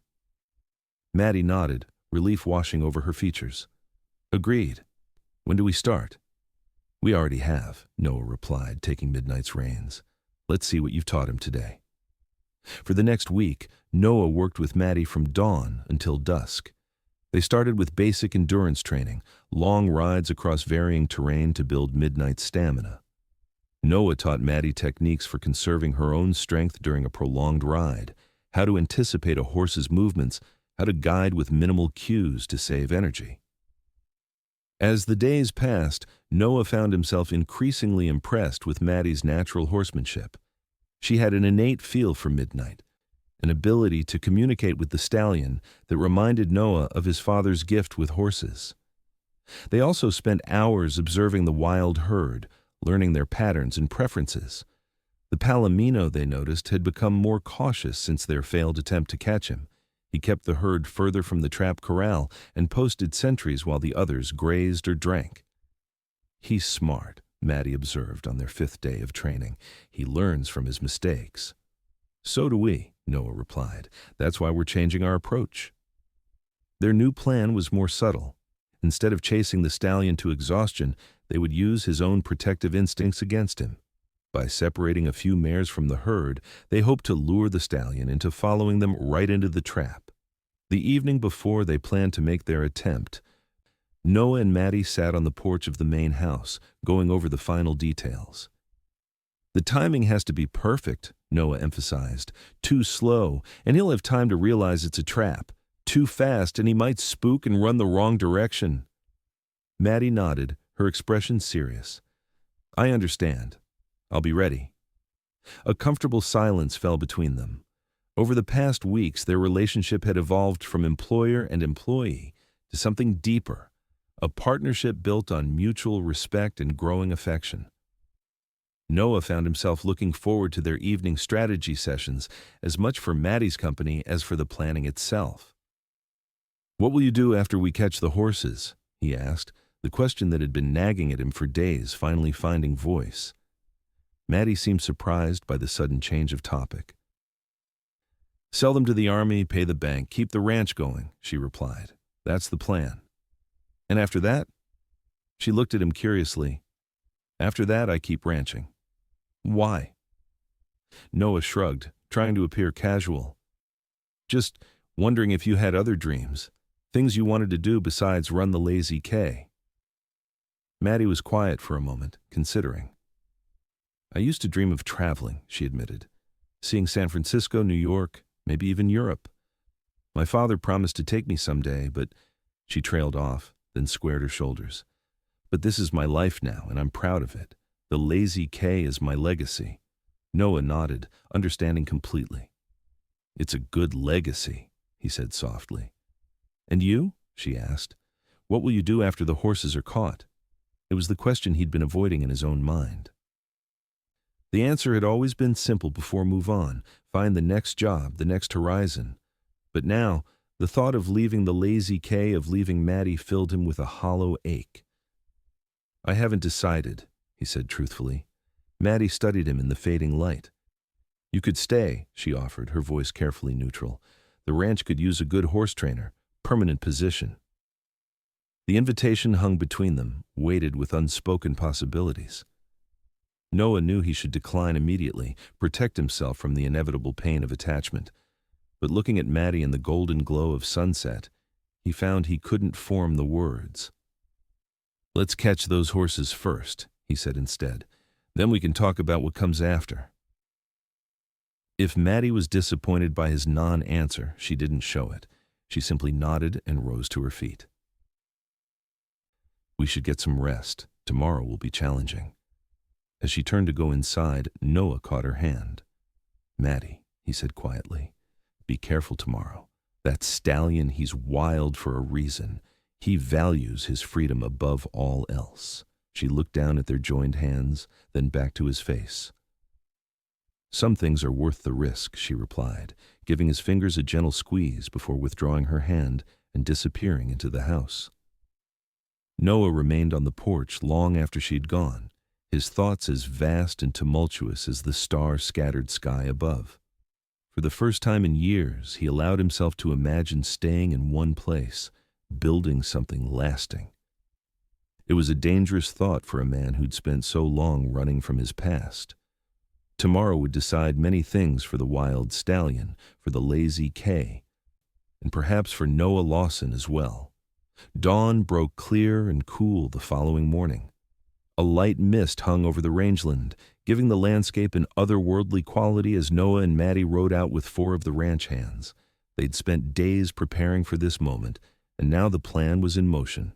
Maddie nodded, relief washing over her features. Agreed. When do we start? We already have, Noah replied, taking Midnight's reins. Let's see what you've taught him today. For the next week, Noah worked with Maddie from dawn until dusk. They started with basic endurance training, long rides across varying terrain to build Midnight's stamina. Noah taught Maddie techniques for conserving her own strength during a prolonged ride, how to anticipate a horse's movements, how to guide with minimal cues to save energy. As the days passed, Noah found himself increasingly impressed with Maddie's natural horsemanship. She had an innate feel for Midnight, an ability to communicate with the stallion that reminded Noah of his father's gift with horses. They also spent hours observing the wild herd, learning their patterns and preferences. The Palomino, they noticed, had become more cautious since their failed attempt to catch him. He kept the herd further from the trap corral and posted sentries while the others grazed or drank. He's smart, Maddie observed on their 5th day of training. He learns from his mistakes. So do we, Noah replied. That's why we're changing our approach. Their new plan was more subtle. Instead of chasing the stallion to exhaustion, they would use his own protective instincts against him. By separating a few mares from the herd, they hoped to lure the stallion into following them right into the trap. The evening before they planned to make their attempt, Noah and Maddie sat on the porch of the main house, going over the final details. The timing has to be perfect, Noah emphasized. Too slow, and he'll have time to realize it's a trap. Too fast, and he might spook and run the wrong direction. Maddie nodded, her expression serious. I understand. I'll be ready. A comfortable silence fell between them. Over the past weeks, their relationship had evolved from employer and employee to something deeper, a partnership built on mutual respect and growing affection. Noah found himself looking forward to their evening strategy sessions as much for Maddie's company as for the planning itself. What will you do after we catch the horses? He asked, the question that had been nagging at him for days finally finding voice. Maddie seemed surprised by the sudden change of topic. Sell them to the army, pay the bank, keep the ranch going, she replied. That's the plan. And after that? She looked at him curiously. After that, I keep ranching. Why? Noah shrugged, trying to appear casual. Just wondering if you had other dreams, things you wanted to do besides run the Lazy K. Maddie was quiet for a moment, considering. I used to dream of traveling, she admitted, seeing San Francisco, New York, maybe even Europe. My father promised to take me someday, but she trailed off, then squared her shoulders. But this is my life now, and I'm proud of it. The Lazy K is my legacy. Noah nodded, understanding completely. It's a good legacy, he said softly. And you? She asked. What will you do after the horses are caught? It was the question he'd been avoiding in his own mind. The answer had always been simple before move on, find the next job, the next horizon. But now, the thought of leaving the Lazy K, of leaving Maddie, filled him with a hollow ache. I haven't decided, he said truthfully. Maddie studied him in the fading light. You could stay, she offered, her voice carefully neutral. The ranch could use a good horse trainer, permanent position. The invitation hung between them, weighted with unspoken possibilities. Noah knew he should decline immediately, protect himself from the inevitable pain of attachment. But looking at Maddie in the golden glow of sunset, he found he couldn't form the words. Let's catch those horses first, he said instead. Then we can talk about what comes after. If Maddie was disappointed by his non-answer, she didn't show it. She simply nodded and rose to her feet. "We should get some rest. Tomorrow will be challenging." As she turned to go inside, Noah caught her hand. "Maddie," he said quietly, "be careful tomorrow. That stallion, he's wild for a reason. He values his freedom above all else." She looked down at their joined hands, then back to his face. "Some things are worth the risk," she replied, giving his fingers a gentle squeeze before withdrawing her hand and disappearing into the house. Noah remained on the porch long after she'd gone, his thoughts as vast and tumultuous as the star-scattered sky above. For the first time in years, he allowed himself to imagine staying in one place, building something lasting. It was a dangerous thought for a man who'd spent so long running from his past. Tomorrow would decide many things for the wild stallion, for the lazy K, and perhaps for Noah Lawson as well. Dawn broke clear and cool the following morning. A light mist hung over the rangeland, giving the landscape an otherworldly quality as Noah and Maddie rode out with 4 of the ranch hands. They'd spent days preparing for this moment, and now the plan was in motion.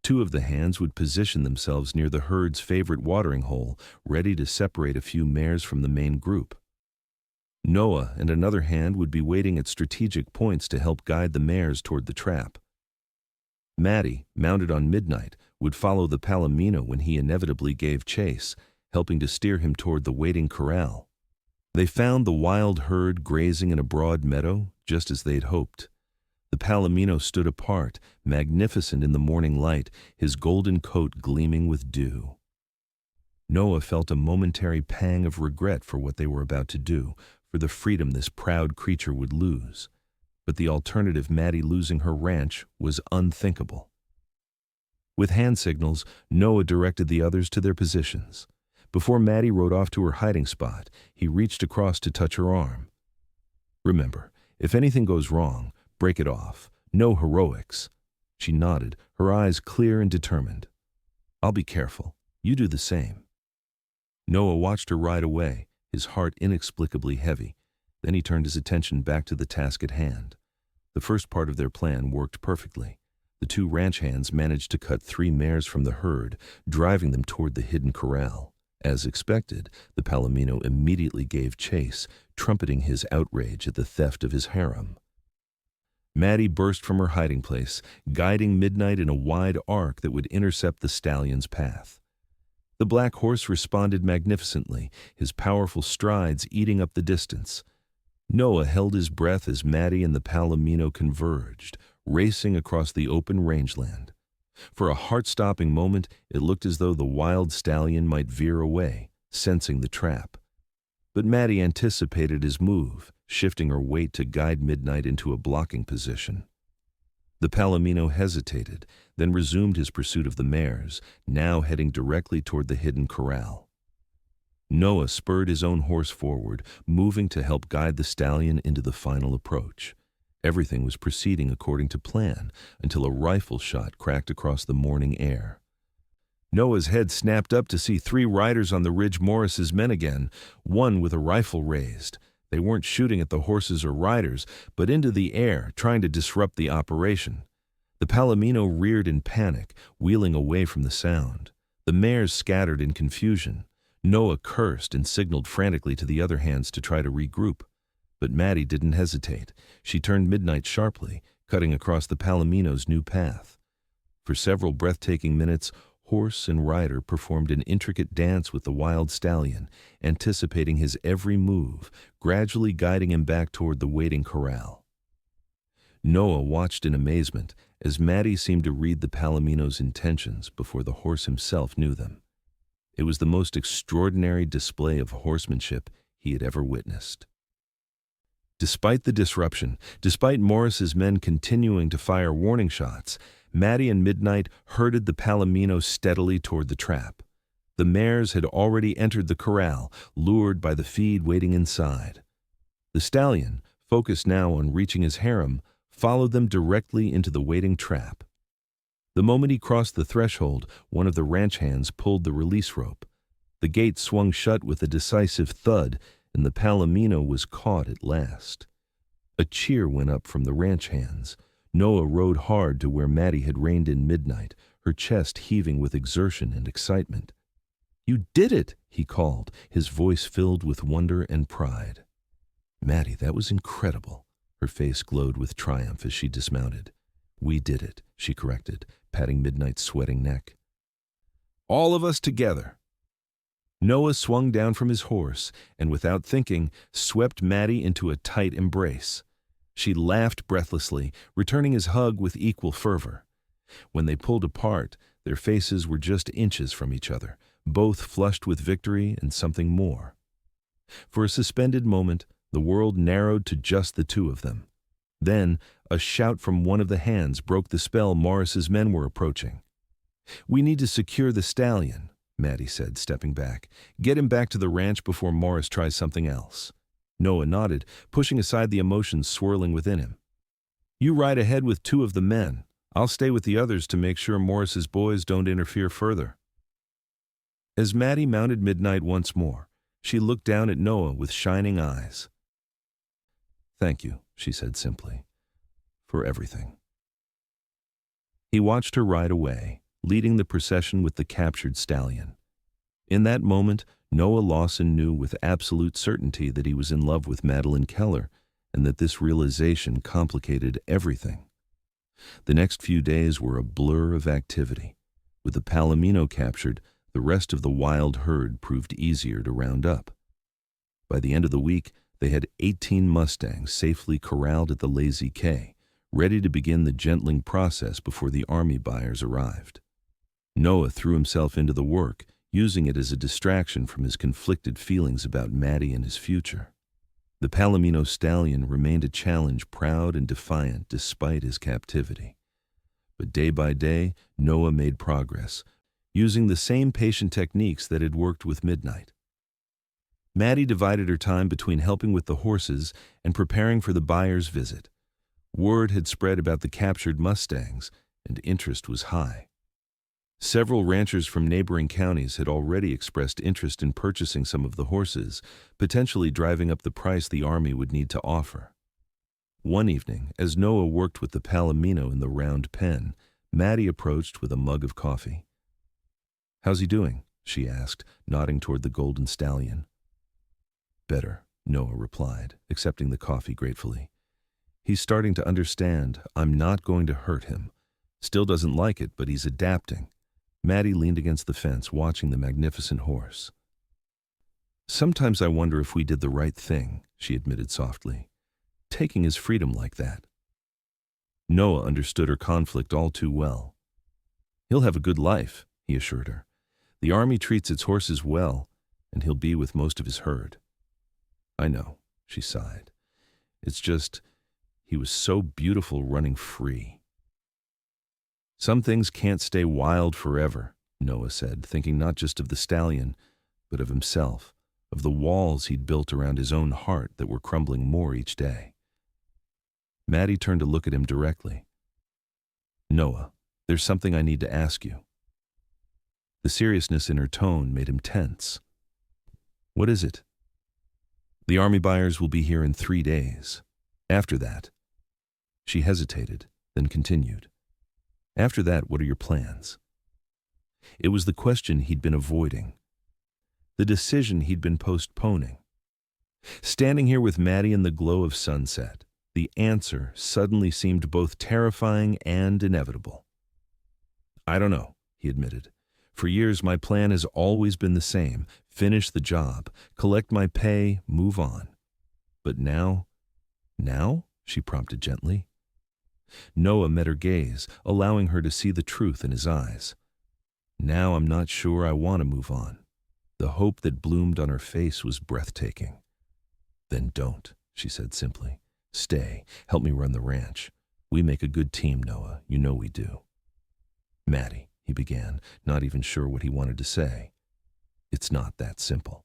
2 of the hands would position themselves near the herd's favorite watering hole, ready to separate a few mares from the main group. Noah and another hand would be waiting at strategic points to help guide the mares toward the trap. Maddie, mounted on Midnight, would follow the Palomino when he inevitably gave chase, helping to steer him toward the waiting corral. They found the wild herd grazing in a broad meadow, just as they'd hoped. The Palomino stood apart, magnificent in the morning light, his golden coat gleaming with dew. Noah felt a momentary pang of regret for what they were about to do, for the freedom this proud creature would lose. But the alternative, Maddie losing her ranch, was unthinkable. With hand signals, Noah directed the others to their positions. Before Maddie rode off to her hiding spot, he reached across to touch her arm. "Remember, if anything goes wrong, break it off. No heroics." She nodded, her eyes clear and determined. "I'll be careful. You do the same." Noah watched her ride away, his heart inexplicably heavy. Then he turned his attention back to the task at hand. The first part of their plan worked perfectly. The 2 ranch hands managed to cut 3 mares from the herd, driving them toward the hidden corral. As expected, the Palomino immediately gave chase, trumpeting his outrage at the theft of his harem. Maddie burst from her hiding place, guiding Midnight in a wide arc that would intercept the stallion's path. The black horse responded magnificently, his powerful strides eating up the distance. Noah held his breath as Maddie and the Palomino converged, racing across the open rangeland. For a heart-stopping moment, it looked as though the wild stallion might veer away, sensing the trap. But Maddie anticipated his move, shifting her weight to guide Midnight into a blocking position. The Palomino hesitated, then resumed his pursuit of the mares, now heading directly toward the hidden corral. Noah spurred his own horse forward, moving to help guide the stallion into the final approach. Everything was proceeding according to plan until a rifle shot cracked across the morning air. Noah's head snapped up to see 3 riders on the ridge, Morris's men again, one with a rifle raised. They weren't shooting at the horses or riders, but into the air, trying to disrupt the operation. The Palomino reared in panic, wheeling away from the sound. The mares scattered in confusion. Noah cursed and signaled frantically to the other hands to try to regroup. But Maddie didn't hesitate. She turned Midnight sharply, cutting across the Palomino's new path. For several breathtaking minutes, horse and rider performed an intricate dance with the wild stallion, anticipating his every move, gradually guiding him back toward the waiting corral. Noah watched in amazement as Maddie seemed to read the Palomino's intentions before the horse himself knew them. It was the most extraordinary display of horsemanship he had ever witnessed. Despite the disruption, despite Morris's men continuing to fire warning shots, Maddie and Midnight herded the Palomino steadily toward the trap. The mares had already entered the corral, lured by the feed waiting inside. The stallion, focused now on reaching his harem, followed them directly into the waiting trap. The moment he crossed the threshold, one of the ranch hands pulled the release rope. The gate swung shut with a decisive thud, and the palomino was caught at last. A cheer went up from the ranch hands. Noah rode hard to where Maddie had reined in midnight, her chest heaving with exertion and excitement. "You did it!" he called, his voice filled with wonder and pride. "Maddie, that was incredible." Her face glowed with triumph as she dismounted. "We did it," she corrected, patting Midnight's sweating neck. "All of us together." Noah swung down from his horse and, without thinking, swept Maddie into a tight embrace. She laughed breathlessly, returning his hug with equal fervor. When they pulled apart, their faces were just inches from each other, both flushed with victory and something more. For a suspended moment, the world narrowed to just the two of them. Then, a shout from one of the hands broke the spell Morris's men were approaching. "We need to secure the stallion," Maddie said, stepping back. "Get him back to the ranch before Morris tries something else." Noah nodded, pushing aside the emotions swirling within him. "You ride ahead with two of the men. I'll stay with the others to make sure Morris's boys don't interfere further." As Maddie mounted Midnight once more, she looked down at Noah with shining eyes. "Thank you," she said simply, "for everything." He watched her ride away, leading the procession with the captured stallion. In that moment, Noah Lawson knew with absolute certainty that he was in love with Madeline Keller, and that this realization complicated everything. The next few days were a blur of activity. With the palomino captured, the rest of the wild herd proved easier to round up. By the end of the week, they had 18 mustangs safely corralled at the Lazy K, ready to begin the gentling process before the army buyers arrived. Noah threw himself into the work, using it as a distraction from his conflicted feelings about Maddie and his future. The palomino stallion remained a challenge, proud and defiant despite his captivity. But day by day, Noah made progress, using the same patient techniques that had worked with Midnight. Maddie divided her time between helping with the horses and preparing for the buyer's visit. Word had spread about the captured mustangs, and interest was high. Several ranchers from neighboring counties had already expressed interest in purchasing some of the horses, potentially driving up the price the army would need to offer. One evening, as Noah worked with the palomino in the round pen, Maddie approached with a mug of coffee. "How's he doing?" she asked, nodding toward the golden stallion. "Better," Noah replied, accepting the coffee gratefully. "He's starting to understand I'm not going to hurt him. Still doesn't like it, but he's adapting." Maddie leaned against the fence, watching the magnificent horse. "Sometimes I wonder if we did the right thing," she admitted softly, "taking his freedom like that." Noah understood her conflict all too well. "He'll have a good life," he assured her. "The army treats its horses well, and he'll be with most of his herd." "I know," she sighed. "It's just, he was so beautiful running free." "Some things can't stay wild forever," Noah said, thinking not just of the stallion, but of himself, of the walls he'd built around his own heart that were crumbling more each day. Maddie turned to look at him directly. "Noah, there's something I need to ask you." The seriousness in her tone made him tense. "What is it?" "The army buyers will be here in 3 days. After that—" She hesitated, then continued. "After that, what are your plans?" It was the question he'd been avoiding, the decision he'd been postponing. Standing here with Maddie in the glow of sunset, the answer suddenly seemed both terrifying and inevitable. "I don't know," he admitted. "For years, my plan has always been the same: finish the job, collect my pay, move on. But now—" "Now?" she prompted gently. Noah met her gaze, allowing her to see the truth in his eyes. "Now I'm not sure I want to move on." The hope that bloomed on her face was breathtaking. "Then don't," she said simply. "Stay, help me run the ranch. We make a good team, Noah, you know we do." "Maddie," he began, not even sure what he wanted to say. "It's not that simple."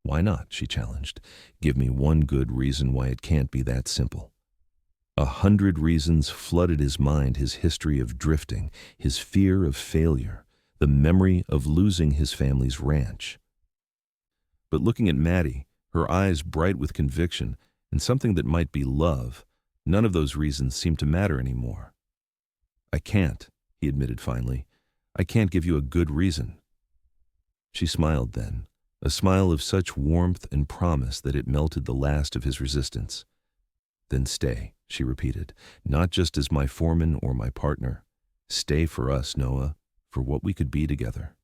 "Why not?" she challenged. "Give me one good reason why it can't be that simple." 100 reasons flooded his mind: his history of drifting, his fear of failure, the memory of losing his family's ranch. But looking at Maddie, her eyes bright with conviction and something that might be love. None of those reasons seemed to matter anymore. "I can't," he admitted finally. "I can't give you a good reason." She smiled then, a smile of such warmth and promise that it melted the last of his resistance. "Then stay," she repeated, "not just as my foreman or my partner. Stay for us, Noah, for what we could be together."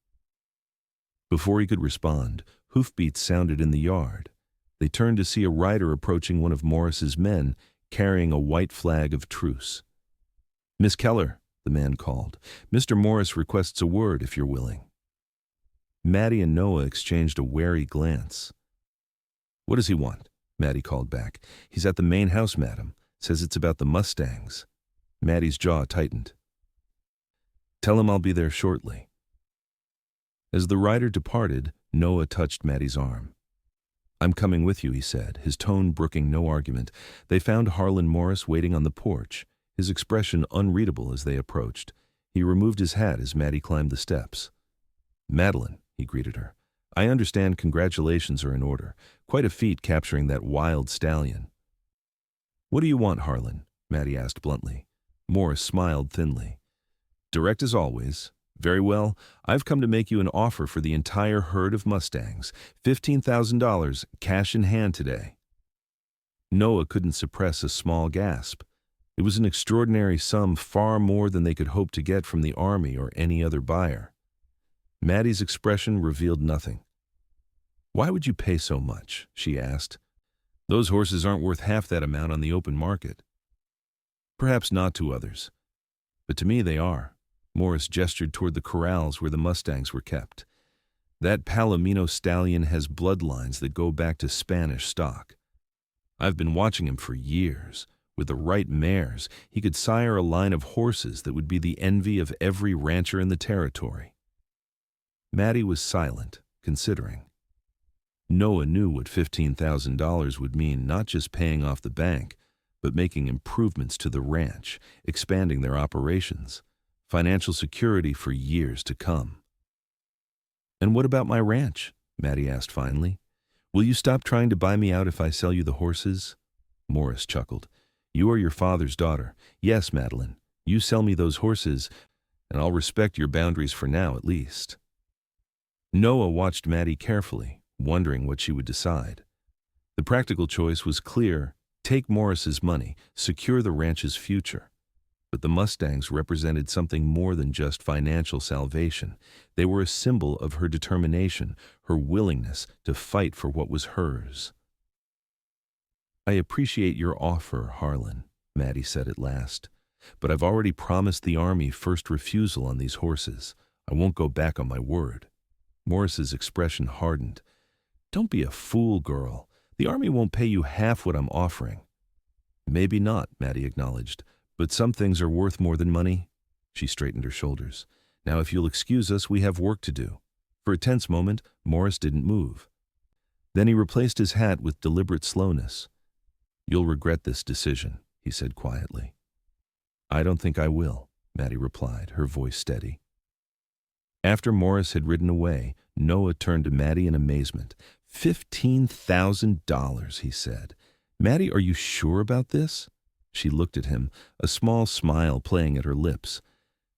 Before he could respond, hoofbeats sounded in the yard. They turned to see a rider approaching one of Morris's men, carrying a white flag of truce. "Miss Keller," the man called, "Mr. Morris requests a word if you're willing." Maddie and Noah exchanged a wary glance. "What does he want?" Maddie called back. "He's at the main house, madam. Says it's about the mustangs." Maddie's jaw tightened. "Tell him I'll be there shortly." As the rider departed, Noah touched Maddie's arm. "I'm coming with you," he said, his tone brooking no argument. They found Harlan Morris waiting on the porch, his expression unreadable as they approached. He removed his hat as Maddie climbed the steps. "Madeline," he greeted her, "I understand congratulations are in order. Quite a feat capturing that wild stallion." "What do you want, Harlan?" Maddie asked bluntly. Morris smiled thinly. "Direct as always. Very well, I've come to make you an offer for the entire herd of mustangs. $15,000, cash in hand today." Noah couldn't suppress a small gasp. It was an extraordinary sum, far more than they could hope to get from the Army or any other buyer. Maddie's expression revealed nothing. "Why would you pay so much?" she asked. "Those horses aren't worth half that amount on the open market." "Perhaps not to others, but to me they are." Morris gestured toward the corrals where the mustangs were kept. "That Palomino stallion has bloodlines that go back to Spanish stock. I've been watching him for years. With the right mares, he could sire a line of horses that would be the envy of every rancher in the territory." Maddie was silent, considering. Noah knew what $15,000 would mean, not just paying off the bank, but making improvements to the ranch, expanding their operations. Financial security for years to come. "And what about my ranch?" Maddie asked finally. "Will you stop trying to buy me out if I sell you the horses?" Morris chuckled. "You are your father's daughter. Yes, Madeline, you sell me those horses, and I'll respect your boundaries for now at least." Noah watched Maddie carefully, wondering what she would decide. The practical choice was clear: take Morris's money, secure the ranch's future. But the mustangs represented something more than just financial salvation. They were a symbol of her determination, her willingness to fight for what was hers. "I appreciate your offer, Harlan," Maddie said at last, "but I've already promised the Army first refusal on these horses. I won't go back on my word." Morris's expression hardened. "Don't be a fool, girl. The Army won't pay you half what I'm offering." "Maybe not," Maddie acknowledged. "But some things are worth more than money." She straightened her shoulders. "Now, if you'll excuse us, we have work to do." For a tense moment, Morris didn't move. Then he replaced his hat with deliberate slowness. "You'll regret this decision," he said quietly. "I don't think I will," Maddie replied, her voice steady. After Morris had ridden away, Noah turned to Maddie in amazement. $15,000, he said. "Maddie, are you sure about this?" She looked at him, a small smile playing at her lips.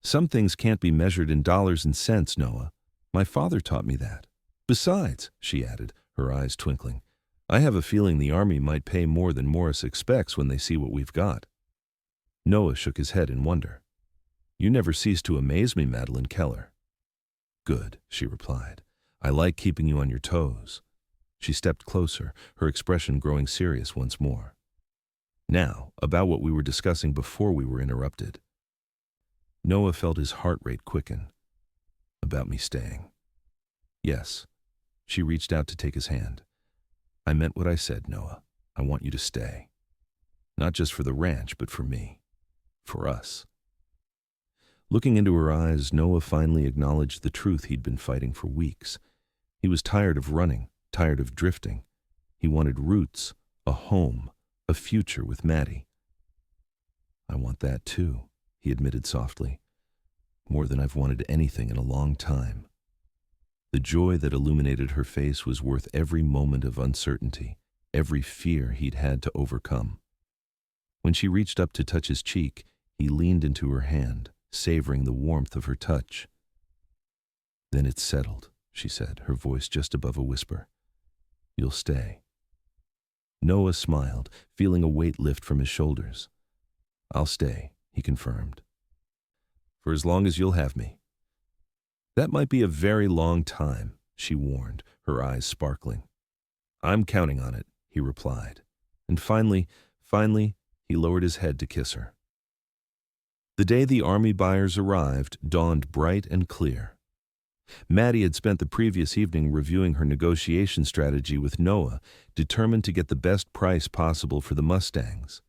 "Some things can't be measured in dollars and cents, Noah. My father taught me that. Besides," she added, her eyes twinkling, "I have a feeling the Army might pay more than Morris expects when they see what we've got." Noah shook his head in wonder. "You never cease to amaze me, Madeline Keller." "Good," she replied. "I like keeping you on your toes." She stepped closer, her expression growing serious once more. "Now, about what we were discussing before we were interrupted." Noah felt his heart rate quicken. "About me staying." "Yes." She reached out to take his hand. "I meant what I said, Noah. I want you to stay. Not just for the ranch, but for me. For us." Looking into her eyes, Noah finally acknowledged the truth he'd been fighting for weeks. He was tired of running, tired of drifting. He wanted roots, a home, a future with Maddie. "I want that too," he admitted softly. "More than I've wanted anything in a long time." The joy that illuminated her face was worth every moment of uncertainty, every fear he'd had to overcome. When she reached up to touch his cheek, he leaned into her hand, savoring the warmth of her touch. "Then it's settled," she said, her voice just above a whisper. "You'll stay." Noah smiled, feeling a weight lift from his shoulders. "I'll stay," he confirmed. "For as long as you'll have me." "That might be a very long time," she warned, her eyes sparkling. "I'm counting on it," he replied. And finally, he lowered his head to kiss her. The day the army buyers arrived dawned bright and clear. Maddie had spent the previous evening reviewing her negotiation strategy with Noah, determined to get the best price possible for the mustangs.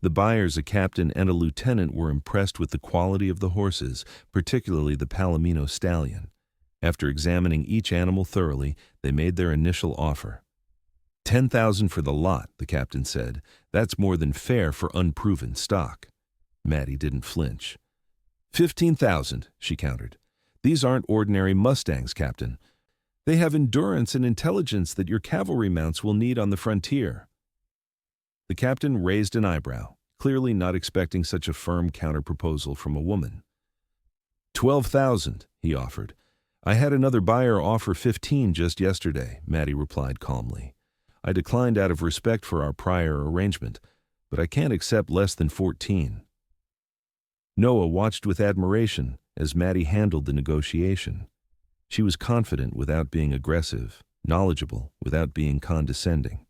The buyers, a captain and a lieutenant, were impressed with the quality of the horses, particularly the Palomino stallion. After examining each animal thoroughly, they made their initial offer. "10,000 for the lot," the captain said. "That's more than fair for unproven stock." Maddie didn't flinch. 15,000, she countered. "These aren't ordinary mustangs, Captain. They have endurance and intelligence that your cavalry mounts will need on the frontier." The captain raised an eyebrow, clearly not expecting such a firm counterproposal from a woman. 12,000, he offered. "I had another buyer offer 15 just yesterday," Maddie replied calmly. "I declined out of respect for our prior arrangement, but I can't accept less than 14. Noah watched with admiration as Maddie handled the negotiation. She was confident without being aggressive, knowledgeable without being condescending.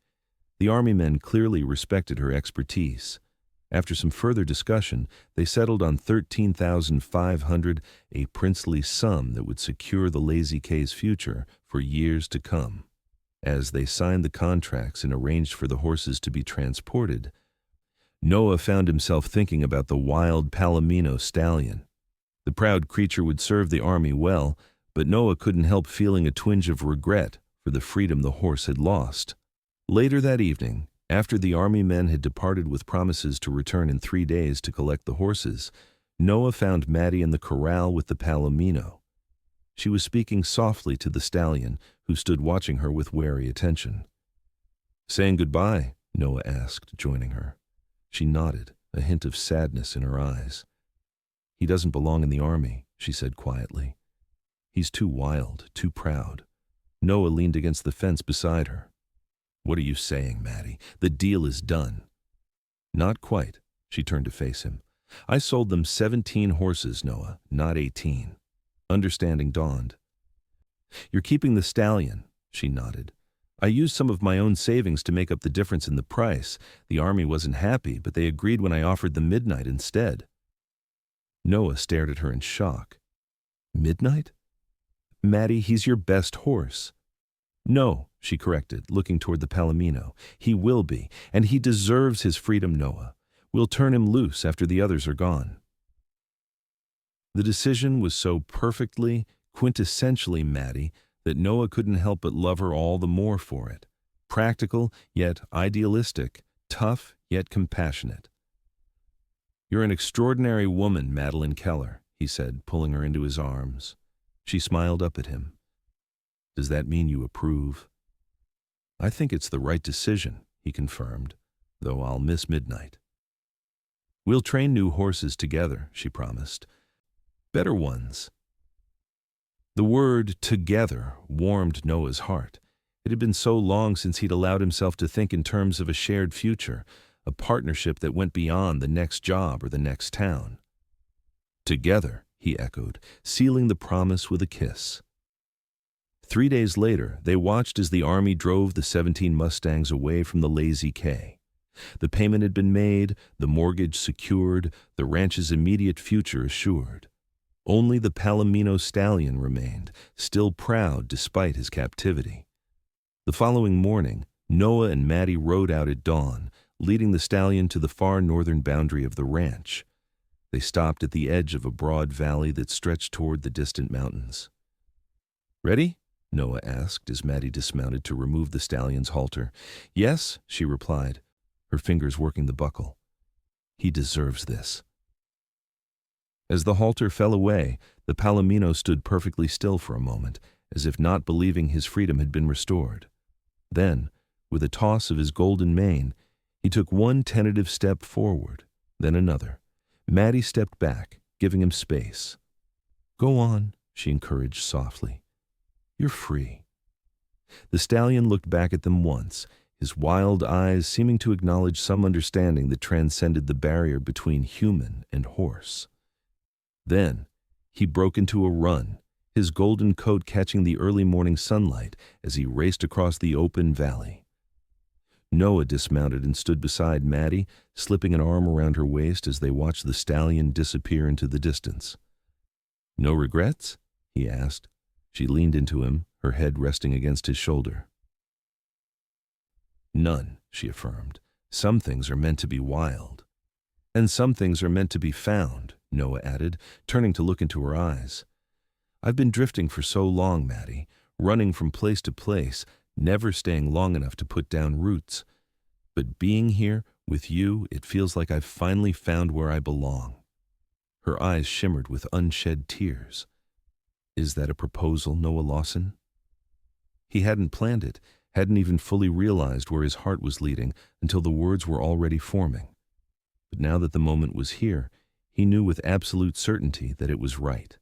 The army men clearly respected her expertise. After some further discussion, they settled on 13,500, a princely sum that would secure the Lazy K's future for years to come. As they signed the contracts and arranged for the horses to be transported, Noah found himself thinking about the wild Palomino stallion. The proud creature would serve the army well, but Noah couldn't help feeling a twinge of regret for the freedom the horse had lost. Later that evening, after the army men had departed with promises to return in 3 days to collect the horses, Noah found Maddie in the corral with the Palomino. She was speaking softly to the stallion, who stood watching her with wary attention. "Saying goodbye?" Noah asked, joining her. She nodded, a hint of sadness in her eyes. "He doesn't belong in the army," she said quietly. "He's too wild, too proud." Noah leaned against the fence beside her. "What are you saying, Maddie? The deal is done." "Not quite," she turned to face him. "I sold them 17 horses, Noah, not 18. Understanding dawned. "You're keeping the stallion," she nodded. "I used some of my own savings to make up the difference in the price. The army wasn't happy, but they agreed when I offered them Midnight instead." Noah stared at her in shock. "Midnight? Maddie, he's your best horse." "No," she corrected, looking toward the Palomino. "He will be, and he deserves his freedom, Noah. We'll turn him loose after the others are gone." The decision was so perfectly, quintessentially Maddie that Noah couldn't help but love her all the more for it. Practical, yet idealistic, tough, yet compassionate. "You're an extraordinary woman, Madeline Keller," he said, pulling her into his arms. She smiled up at him. "Does that mean you approve?" "I think it's the right decision," he confirmed, "though I'll miss Midnight." "We'll train new horses together," she promised. "Better ones." The word "together" warmed Noah's heart. It had been so long since he'd allowed himself to think in terms of a shared future, a partnership that went beyond the next job or the next town. "Together," he echoed, sealing the promise with a kiss. 3 days later, they watched as the army drove the 17 Mustangs away from the Lazy K. The payment had been made, the mortgage secured, the ranch's immediate future assured. Only the Palomino stallion remained, still proud despite his captivity. The following morning, Noah and Maddie rode out at dawn, leading the stallion to the far northern boundary of the ranch. They stopped at the edge of a broad valley that stretched toward the distant mountains. "Ready?" Noah asked as Maddie dismounted to remove the stallion's halter. "Yes," she replied, her fingers working the buckle. "He deserves this." As the halter fell away, the Palomino stood perfectly still for a moment, as if not believing his freedom had been restored. Then, with a toss of his golden mane, he took one tentative step forward, then another. Maddie stepped back, giving him space. "Go on," she encouraged softly. "You're free." The stallion looked back at them once, his wild eyes seeming to acknowledge some understanding that transcended the barrier between human and horse. Then, he broke into a run, his golden coat catching the early morning sunlight as he raced across the open valley. Noah dismounted and stood beside Maddie, slipping an arm around her waist as they watched the stallion disappear into the distance. "No regrets?" he asked. She leaned into him, her head resting against his shoulder. "None," she affirmed. "Some things are meant to be wild." "And some things are meant to be found," Noah added, turning to look into her eyes. "I've been drifting for so long, Maddie, running from place to place, never staying long enough to put down roots. But being here with you, it feels like I've finally found where I belong." Her eyes shimmered with unshed tears. "Is that a proposal, Noah Lawson?" He hadn't planned it, hadn't even fully realized where his heart was leading until the words were already forming. But now that the moment was here, he knew with absolute certainty that it was right.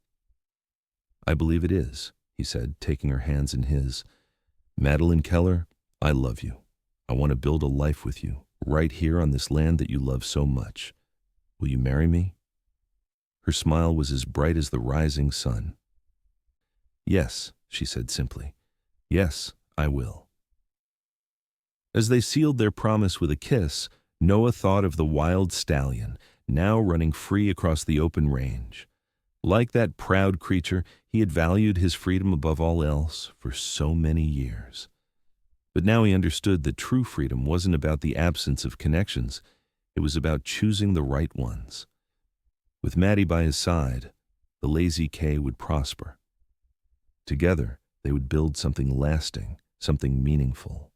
"I believe it is," he said, taking her hands in his. "Madeline Keller, I love you. I want to build a life with you, right here on this land that you love so much. Will you marry me?" Her smile was as bright as the rising sun. "Yes," she said simply. "Yes, I will." As they sealed their promise with a kiss, Noah thought of the wild stallion, now running free across the open range. Like that proud creature, he had valued his freedom above all else for so many years. But now he understood that true freedom wasn't about the absence of connections. It was about choosing the right ones. With Maddie by his side, the Lazy K would prosper. Together, they would build something lasting, something meaningful.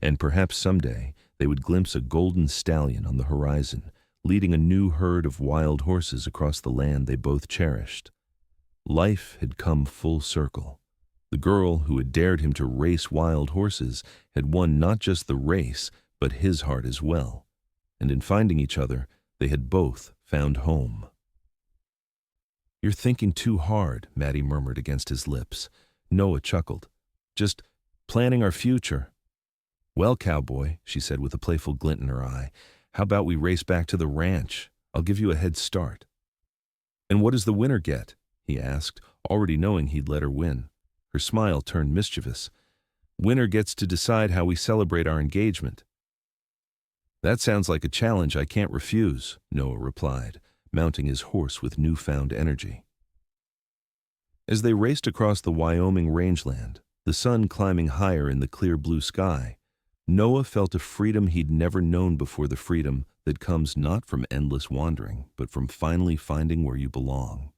And perhaps someday, they would glimpse a golden stallion on the horizon, leading a new herd of wild horses across the land they both cherished. Life had come full circle. The girl who had dared him to race wild horses had won not just the race, but his heart as well. And in finding each other, they had both found home. "You're thinking too hard," Maddie murmured against his lips. Noah chuckled. "Just planning our future." "Well, Cowboy," she said with a playful glint in her eye, "how about we race back to the ranch? I'll give you a head start." "And what does the winner get?" he asked, already knowing he'd let her win. Her smile turned mischievous. "Winner gets to decide how we celebrate our engagement." "That sounds like a challenge I can't refuse," Noah replied, mounting his horse with newfound energy. As they raced across the Wyoming rangeland, the sun climbing higher in the clear blue sky, Noah felt a freedom he'd never known before, the freedom that comes not from endless wandering, but from finally finding where you belong.